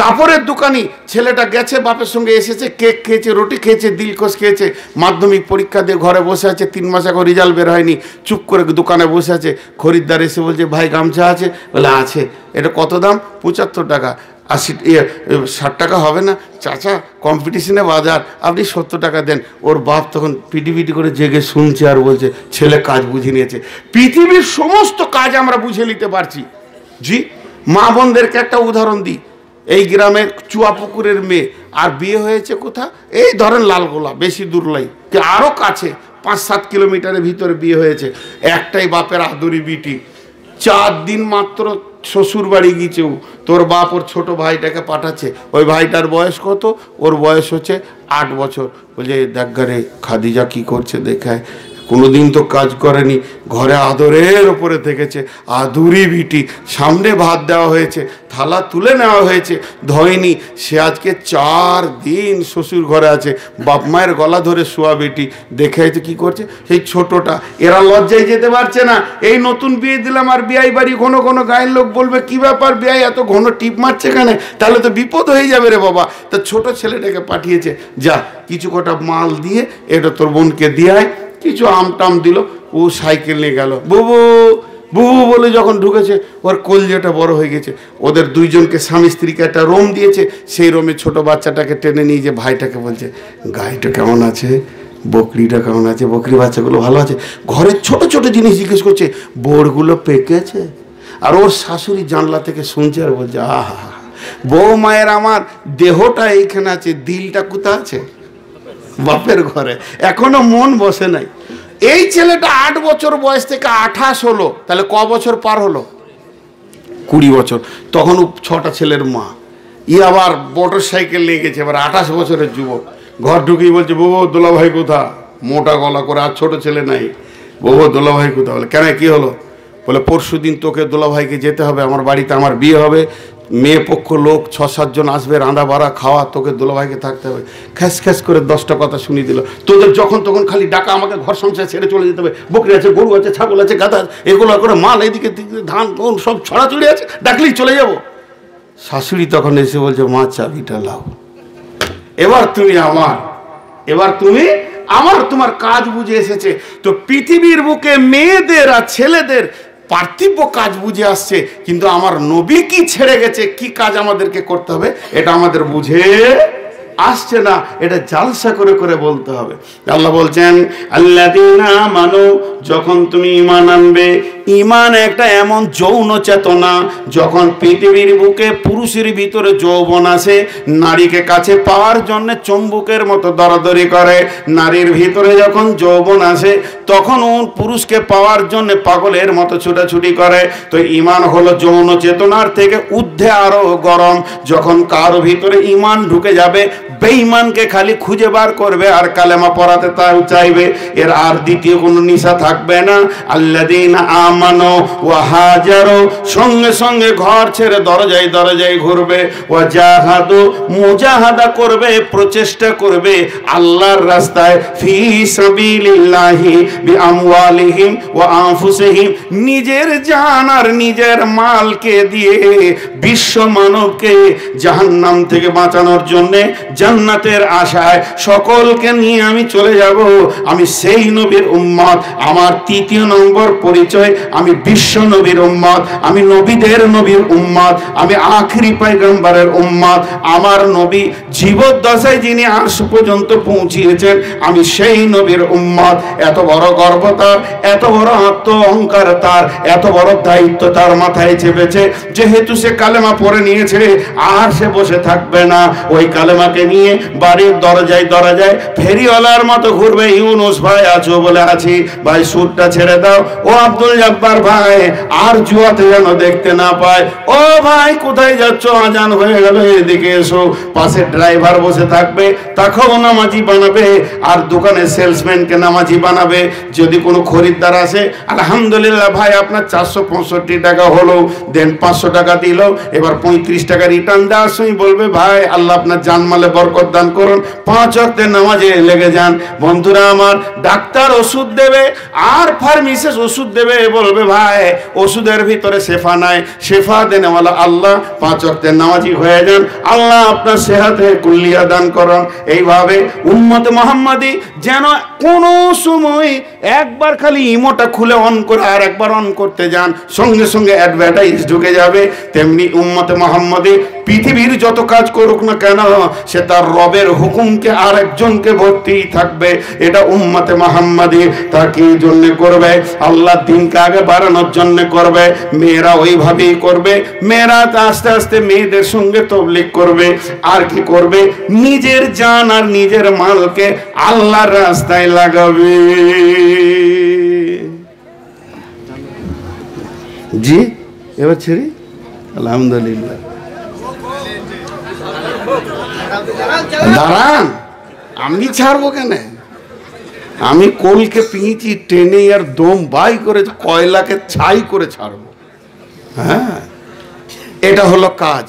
কাপড়ের দোকানি ছেলেটা গেছে, বাপের সঙ্গে এসেছে, কেক খেয়েছে, রুটি খেয়েছে, দিলখোশ খেয়েছে, মাধ্যমিক পরীক্ষা দিয়ে ঘরে বসে আছে, 3 মাস এখন রেজাল্ট বের হয়নি, চুপ করে দোকানে বসে আছে। খরিদ্দার এসে বলছে ভাই গামছা আছে? বলে আছে। এটা কত দাম? 75 টাকা। 60 টাকা হবে না? চাচা কম্পিটিশনে বাজার, আপনি 70 টাকা দেন। ওর বাপ তখন পিটি পিটি করে জেগে শুনছে আর বলছে ছেলে কাজ বুঝে নিয়েছে। পৃথিবীর সমস্ত কাজ আমরা বুঝে নিতে পারছি। জি, মা বোনদেরকে একটা উদাহরণ দিই। এই গ্রামের চুয়াপুকুরের মেয়ে, আর বিয়ে হয়েছে কোথা? এই ধরেন লালগোলা, বেশি দূর লাই, আরও কাছে 5-7 কিলোমিটারের ভিতরে বিয়ে হয়েছে। একটাই বাপের আদুরি বিটি। 4 দিন মাত্র শ্বশুর বাড়ি গিয়েছে। তোর বাপ ওর ছোট ভাইটাকে পাঠাচ্ছে। ওই ভাইটার বয়স কত? ওর বয়স হচ্ছে 8 বছর। বলছে দেখ রে খাদিজা কি করছে দেখায়, কোনোদিন তো কাজ করেনি, ঘরে আদরের ওপরে থেকেছে, আদুরি বিটি। সামনে ভাত দেওয়া হয়েছে, থালা তুলে নেওয়া হয়েছে, ধয়নি। সে আজকে 4 দিন শ্বশুর ঘরে আছে, বাপ মায়ের গলা ধরে শোয়া বেটি। দেখে হয়তো কী করছে সেই ছোটটা। এরা লজ্জায় যেতে পারছে না। এই নতুন বিয়ে দিলাম আর বিয়াই বাড়ি ঘন ঘন গায়ের লোক বলবে কি ব্যাপার বিয়াই এত ঘন টিপ মারছে কেন? তাহলে তো বিপদ হয়ে যাবে রে বাবা। তা ছোট ছেলেটাকে পাঠিয়েছে, যা কিছু কটা মাল দিয়ে এটা তোর বোনকে দিয়ে আয়। কিছু আমটাম দিল, ও সাইকেল নিয়ে গেল। বুবু বুবু বলে যখন ঢুকেছে, ওর কলজেটা বড় হয়ে গেছে। ওদের 2 জনকে স্বামী স্ত্রীকে একটা রুম দিয়েছে। সেই রুমে ছোট বাচ্চাটাকে টেনে নিয়ে যে ভাইটাকে বলছে গাইটা কেমন আছে, বকরিটা কেমন আছে, বকরি বাচ্চাগুলো ভালো আছে। ঘরের ছোট ছোট জিনিস জিজ্ঞেস করছে, বোরগুলো পেকেছে। আর ওর শাশুড়ি জানলা থেকে শুনছে আর বলছে আহা বউ মায়ের আমার দেহটা এইখানে আছে, দিলটা কোথা আছে? বাপের ঘরে। এখনো মন বসে নাই। এই ছেলেটা 8 বছর বয়স থেকে 28 হলো, তাহলে ক বছর পার হলো? 20 বছর। তখন 6টা ছেলের মা। আবার মোটর সাইকেল নিয়ে গেছে, এবার 28 বছরের যুবক। ঘর ঢুকেই বলছে বউ দোলাভাই কোথা? মোটা গলা করে। আর ছোট ছেলে নাই। বউ দোলাভাই কোথা? বলে কেন কি হলো? বলে পরশু দিন তোকে দোলাভাইকে যেতে হবে, আমার বাড়িতে আমার বিয়ে হবে, মেয়ে পক্ষ লোক 6-7 জন আসবে, রাঁধা বাড়া খাওয়া, তোকে দোলাভাইকে থাকতে হবে। খ্যাস খ্যাস করে 10টা কথা শুনিয়ে দিল। তোদের যখন তখন খালি ডাকা, আমাকে ঘর সংসার ছেড়ে চলে যেতে হবে, বকরি আছে, গরু আছে, ছাগল আছে, গাধা, এগুলো করে মাল এদিকে ধান সব ছড়াছড়ি আছে, ডাকলেই চলে যাব। শাশুড়ি তখন এসে বলছে মা চাবিটা লাও, এবার তুমি আমার, এবার তুমি আমার, তোমার কাজ বুঝে এসেছে। তো পৃথিবীর বুকে মেয়েদের আর ছেলেদের পার্থিব কাজ বুঝে আসছে, কিন্তু আমার নবী কি ছেড়ে গেছে, কি কাজ আমাদেরকে করতে হবে এটা আমাদের বুঝে আসছে না, এটা জালসা করে করে বলতে হবে। আল্লাহ বলছেন আল্লাযীনা আমানু, যখন তুমি ঈমান আনবে, ঈমান একটা এমন যৌন চেতনা, যখন পৃথিবীর বুকে পুরুষের ভিতরে যৌবন আসে, নারীকে কাছে পাওয়ার জন্য চুম্বকের মতো দরাদরি করে, নারীর ভিতরে যখন যৌবন আসে তখন পুরুষকে পাওয়ার জন্য পাগলের মতো ছুটাছুটি করে। তো ঈমান হলো যৌন চেতনার থেকে ঊর্ধ্বে আরো গরম। যখন কারো ভিতরে ঈমান ঢুকে যাবে, বেঈমানকে খালি খুঁজে বার করবে আর কালেমা পড়াতে তাও চাইবে, এর আর দ্বিতীয় কোনো নিশা থাকবে না। আল্লাযীনা আমানু ওয়া হাজারু, সঙ্গে সঙ্গে ঘর ছেড়ে দরজায় দরজায় ঘুরবে, ওয়া জাহাদু, মুজাহাদা করবে, প্রচেষ্টা করবে আল্লাহর রাস্তায়, ফি সাবিলিল্লাহি বিআমওয়ালিহিম ওয়া আনফুসিহিম, নিজের জান আর নিজের মালকে দিয়ে বিশ্ব মানবকে জাহান্নাম থেকে বাঁচানোর জন্য, জান্নাতের আশায় সকলকে নিয়ে আমি চলে যাব। আমি সেই নবীর উম্মত। আমার তৃতীয় নম্বর পরিচয়, আমি বিশ্ব নবীর উম্মত, আমি নবীদের নবীর উম্মত, আমি আখেরি পয়গম্বরের উম্মত। আমার নবী জীবদ্দশায় যিনি আরশ পর্যন্ত পৌঁছিয়েছেন, আমি সেই নবীর উম্মত। এত বড় গর্ব তার, এত বড় আত্ম অহংকার তার, এত বড় দায়িত্ব তার মাথায় চেপেছে। যেহেতু সে কালেমা পড়ে নিয়েছে, আর সে বসে থাকবে না। ওই কালেমাকে নিয়ে বাড়ির দরজায় দরজায় ফেরিওয়ালার মতো ঘুরবে। ইউনুস ভাই আছো বলে আছি, ভাই সুদটা ছেড়ে দাও। ও আব্দুল জব্বার ভাই, আর জুয়াতে যেন দেখতে না পায়। ও ভাই কোথায় যাচ্ছ, আজান হয়ে গেল, এদিকে এসো। পাশে ড্রাইভার বসে থাকবে, তাকেও নামাজি বানাবে, আর দোকানে সেলসম্যানকে নামাজি বানাবে। যদি কোনো খরিদ্দার আসে, আলহামদুলিল্লাহ ভাই আপনার 465 টাকা হলো, দেন 500 টাকা দিল, এবার 35 টাকা রিটার্ন দেওয়ার সময় বলবে ভাই আল্লাহ আপনার জানমালে বরকত দান করুন, 5 ওয়াক্তের নামাজে লেগে যান। বন্ধুরা আমার, ডাক্তার ওষুধ দেবে আর ফার্মেসিস্ট ওষুধ দেবে, বলবে ভাই ওষুধের ভিতরে শেফা নাই, শেফা দেনেওয়ালা আল্লাহ, 5 ওয়াক্তের নামাজি হয়ে যান, আল্লাহ আপনার সেহাতে কুল্লিয়া দান করুন। এইভাবে উম্মতে মুহাম্মাদি যেন কোনো সময় একবার খালি ইমোটা খুলে অন করে আর একবার অন করতে যান, সঙ্গে সঙ্গে অ্যাডভার্টাইজ ঢুকে যাবে। তেমনি উম্মতে মুহাম্মাদি পৃথিবীর যত কাজ করুক না কেন, সে তার রবের হুকুমকে আর একজনকে ভর্তিই থাকবে। এটা উম্মতে মুহাম্মাদি তার কি জন্য করবে? আল্লাহ দিনকে আগে বাড়ানোর জন্য করবে। মেয়েরা ওইভাবেই করবে, মেয়েরা আস্তে আস্তে মেয়েদের সঙ্গে তবলিগ করবে। আর কি করবে? নিজের জান আর নিজের মালকে আল্লাহর রাস্তায় লাগাবে। জি এবার ছেড়ে আলহামদুলিল্লাহ। দাঁড়ান, আমি ছাড়বো কেন? আমি কোলকে পিঁচি টেনে আর দম বাই করে কয়লাকে ছাই করে ছাড়বো। হ্যাঁ, এটা হলো কাজ।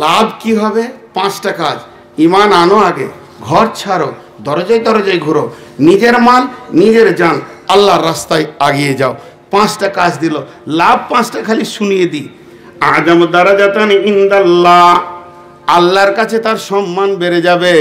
লাভ কি হবে? 5টা কাজ। ঈমান আনো আগে, ঘর ছাড়ো, দরজায় দরজায় ঘুরো, নিজের মাল নিজের জান আল্লাহর রাস্তায় আগিয়ে যাও। 5টা কাজ দিল। লাভ 5টা খালি শুনিয়ে দিই। আযামু দারাজাতান ইনদাল্লাহ, আল্লাহর কাছে তার সম্মান বেড়ে যাবে।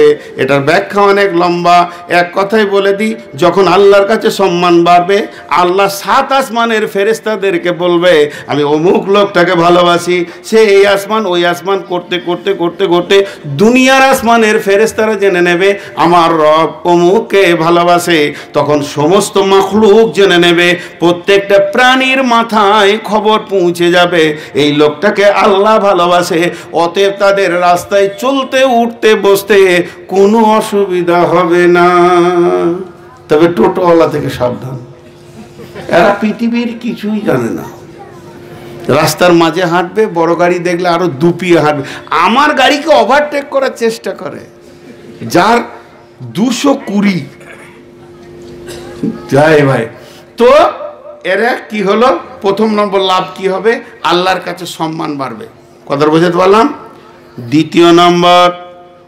এটার ব্যাখ্যা অনেক লম্বা, এক কথাই বলে দিই। যখন আল্লাহর কাছে সম্মান বাড়বে, আল্লাহ 7 আসমানের ফেরেশতাদেরকে বলবে আমি অমুক লোকটাকে ভালোবাসি। সে এই আসমান ওই আসমান করতে করতে করতে করতে দুনিয়ার আসমানের ফেরেশতারা জেনে নেবে আমার রব অমুককে ভালোবাসে। তখন সমস্ত মাখলুক জেনে নেবে, প্রত্যেকটা প্রাণীর মাথায় খবর পৌঁছে যাবে এই লোকটাকে আল্লাহ ভালোবাসে। অতএব তাদের রাস্তায় চলতে উঠতে বসতে কোনো অসুবিধা হবে না। তবে টোটোওয়ালা থেকে সাবধান, এরা পৃথিবীর কিছুই জানে না। রাস্তার মাঝে হাঁটবে, বড় গাড়ি দেখলে আরো দুপিয়ে হাঁটবে। আমার গাড়িকে ওভারটেক করার চেষ্টা করে, যার 220 যাই ভাই। তো এরা কি হলো? প্রথম নম্বর লাভ কি হবে? আল্লাহর কাছে সম্মান বাড়বে। কথা বোঝাতে পারলাম? দ্বিতীয় নম্বর,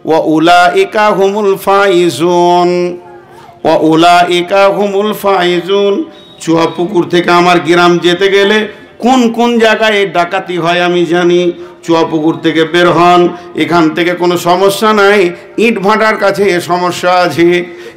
ওয়া উলাইকা হুমুল ফাইজুন, ওয়া উলাইকা হুমুল ফাইজুন। চুয়াপুকুর থেকে আমার গ্রাম যেতে গেলে কোন কোন জায়গায় ডাকাতি হয় আমি জানি। চুয়াপুকুর থেকে বের হন, এখান থেকে কোনো সমস্যা নাই, ইট ভাটার কাছে এ সমস্যা আছে।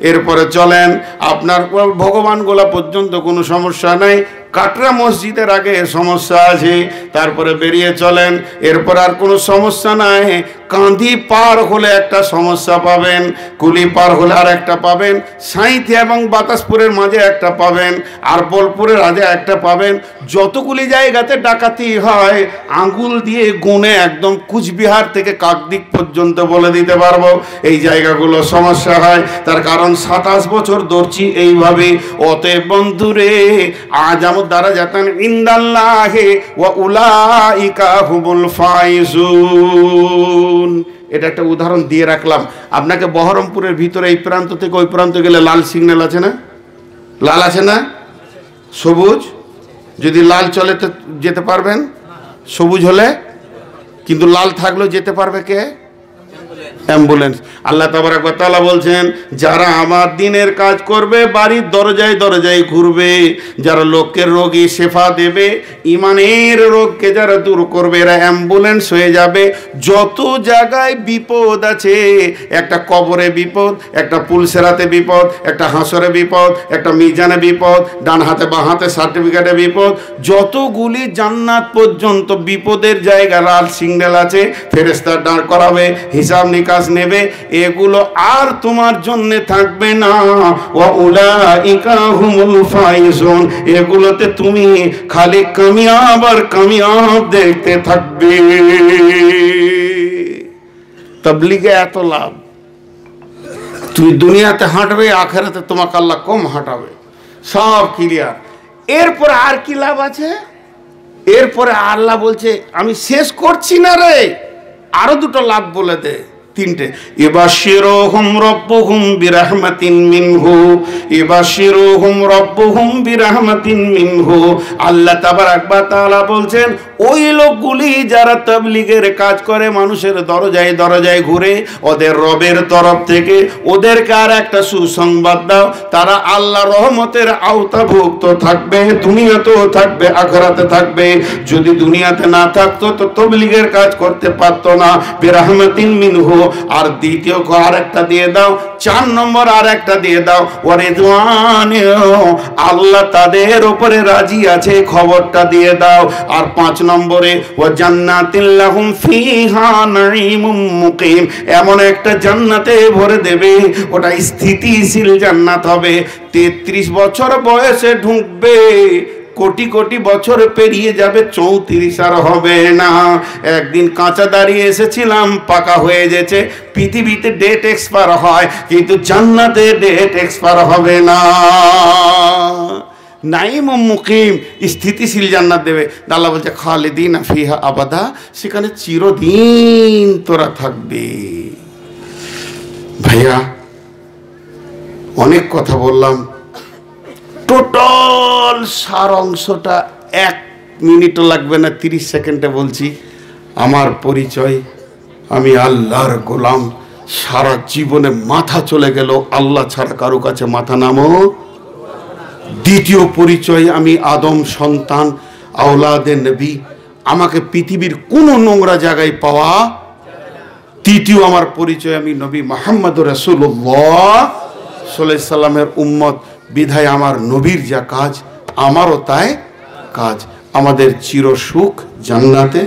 এরপরে চলেন আপনার ভগবানগোলা পর্যন্ত কোনো সমস্যা নাই। কাটরা মসজিদের আগে সমস্যা আছে, তারপরে বেরিয়ে চলেন, এরপর আর কোনো সমস্যা নাই। কাঁদি পার হলে একটা সমস্যা পাবেন, কুলি পার হলে আর একটা পাবেন, সাঁইথিয়া এবং বাতাসপুরের মাঝে একটা পাবেন, আর বোলপুরের আগে একটা পাবেন। যতগুলি জায়গাতে ডাকাতি হয় আঙ্গুল দিয়ে গুনে একদম কুচবিহার থেকে কাকদ্বীপ পর্যন্ত বলে দিতে পারবো এই জায়গাগুলো সমস্যা হয়। তার কারণ 27 বছর ধরছি এইভাবে। অতএব বন্ধুরে, আজামুদ দারাজাতান ইনদাল্লাহি ওয়া উলাইকা হুমুল ফাইজুন। এটা একটা উদাহরণ দিয়ে রাখলাম আপনাকে। বহরমপুরের ভিতরে এই প্রান্ত থেকে ওই প্রান্ত গেলে লাল সিগন্যাল আছে না? লাল আছে না? সবুজ। যদি লাল চলে তো যেতে পারবেন, সবুজ হলে। কিন্তু লাল থাকলেও যেতে পারবে কে? অ্যাম্বুলেন্স। আল্লাহ তাবারক ওয়া তাআলা বলছেন, যারা আমার দিনের কাজ করবে বাড়ির দরজায় দরজায় ঘুরবে, যারা লোকের রোগী শেফা দেবে, ইমানের রোগকে যারা দূর করবে, এরা অ্যাম্বুলেন্স হয়ে যাবে। যত জায়গায় বিপদ আছে, একটা কবরে বিপদ, একটা পুলসেরাতে বিপদ, একটা হাসরে বিপদ, একটা মিজানে বিপদ, ডান হাতে বাঁ হাতে সার্টিফিকেটে বিপদ, যতগুলি জান্নাত পর্যন্ত বিপদের জায়গা লাল সিগন্যাল আছে, ফেরেশতা দাঁড় করাবে, হিসাব নিকাশ নেবে। এগুলো আর তোমার জন্য থাকবে না। ওয়া উলাইকা হুমুল ফাইজুন। এগুলোতে তুমি খালি কামিয়াব আর কামিয়াব দেখতে থাকবে। তাবলীগে এত লাভ, তুমি দুনিয়াতে হাঁটবে, আখিরাতে তোমাকে আল্লাহ কম হাঁটাবে। সব ক্লিয়ার। এরপরে আর কি লাভ আছে? এরপরে আল্লাহ বলছে, আমি শেষ করছি না রে, আরো দুটো লাভ বলে দে, তিনটে। ইবাশিরুহুম রাব্বুহুম বিরাহমাতিন মিনহু, ইবাশিরুহুম রাব্বুহুম বিরাহমাতিন মিনহু। আল্লাহ তাবারক ওয়া তাআলা বলছেন, ওই লোকগুলি যারা তাবলীগের কাজ করে, মানুষের দরজায় দরজায় ঘুরে, ওদের রবের তরফ থেকে ওদেরকে আর একটা সুসংবাদ দাও, তারা আল্লাহ রহমতের আওতাভুক্ত থাকবে, দুনিয়াতেও থাকবে, আখিরাতে থাকবে। যদি দুনিয়াতে না থাকতো তো তাবলীগের কাজ করতে পারতো না। বিরাহমাতিন মিনহু। আর দ্বিতীয় আর একটা দিয়ে দাও, 4 নম্বর আর একটা দিয়ে দাও, ওয়ারিদওয়ান, আল্লাহ তাদের উপরে রাজি আছে, খবরটা দিয়ে দাও। আর 5 নম্বরে ওয়া জান্নাতিল লাহুম ফিহা নাঈমুম মুকিম, এমন একটা জান্নাতে ভরে দেবে, ওটা স্থিতিশীল জান্নাত হবে। 33 বছর বয়সে ঢুকবে, কোটি কোটি বছর পেরিয়ে যাবে, 34 আর হবে না। একদিন কাঁচা দাঁড়িয়ে এসেছিলাম, পাকা হয়ে গেছে। পৃথিবীতে ডেট এক্সপায়ার হয়, কিন্তু জান্নাতে ডেট এক্সপায়ার হবে না। নাইম ও মুকিম, স্থিতিশীল জান্নাত দেবে। আল্লাহ বলছে, খালিদিন ফিহা আবাদা, সেখানে চিরদিন তোরা থাকবে। ভাইয়া, অনেক কথা বললাম, টোটাল সার অংশটা 1 মিনিটও লাগবে না, 30 সেকেন্ডে বলছি। আমার পরিচয়, আমি আল্লাহর গোলাম। সারা জীবনে মাথা চলে গেল, আল্লাহ ছাড়া কারো কাছে মাথা নামো। দ্বিতীয় পরিচয়, আমি আদম সন্তান, আওলাদে নবী, আমাকে পৃথিবীর কোন নোংরা জায়গায় পাওয়া। তৃতীয় আমার পরিচয়, আমি নবী মুহাম্মদ রাসূলুল্লাহ সাল্লাল্লাহু আলাইহি সাল্লামের উম্মত। বিধায় আমার নবীর যা কাজ, আমারও তাই কাজ। আমাদের চির সুখ জান্নাতে,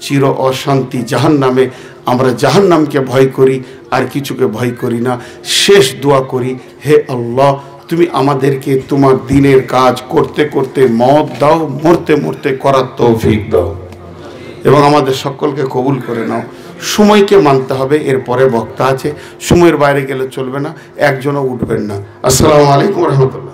চির অশান্তি জাহান্নামে। আমরা জাহান্নামকে ভয় করি, আর কিছুকে ভয় করি না। শেষ দোয়া করি, হে আল্লাহ, তুমি আমাদেরকে তোমার দিনের কাজ করতে করতে মওত দাও, মরতে মরতে করার তৌফিক দাও, এবং আমাদের সকলকে কবুল করে নাও। সময়কে মানতে হবে, এরপরে বক্তা আছে, সময়ের বাইরে গেলে চলবে না, একজনও উঠবেন না। আসসালামু আলাইকুম ওয়া রাহমাতুল্লাহ।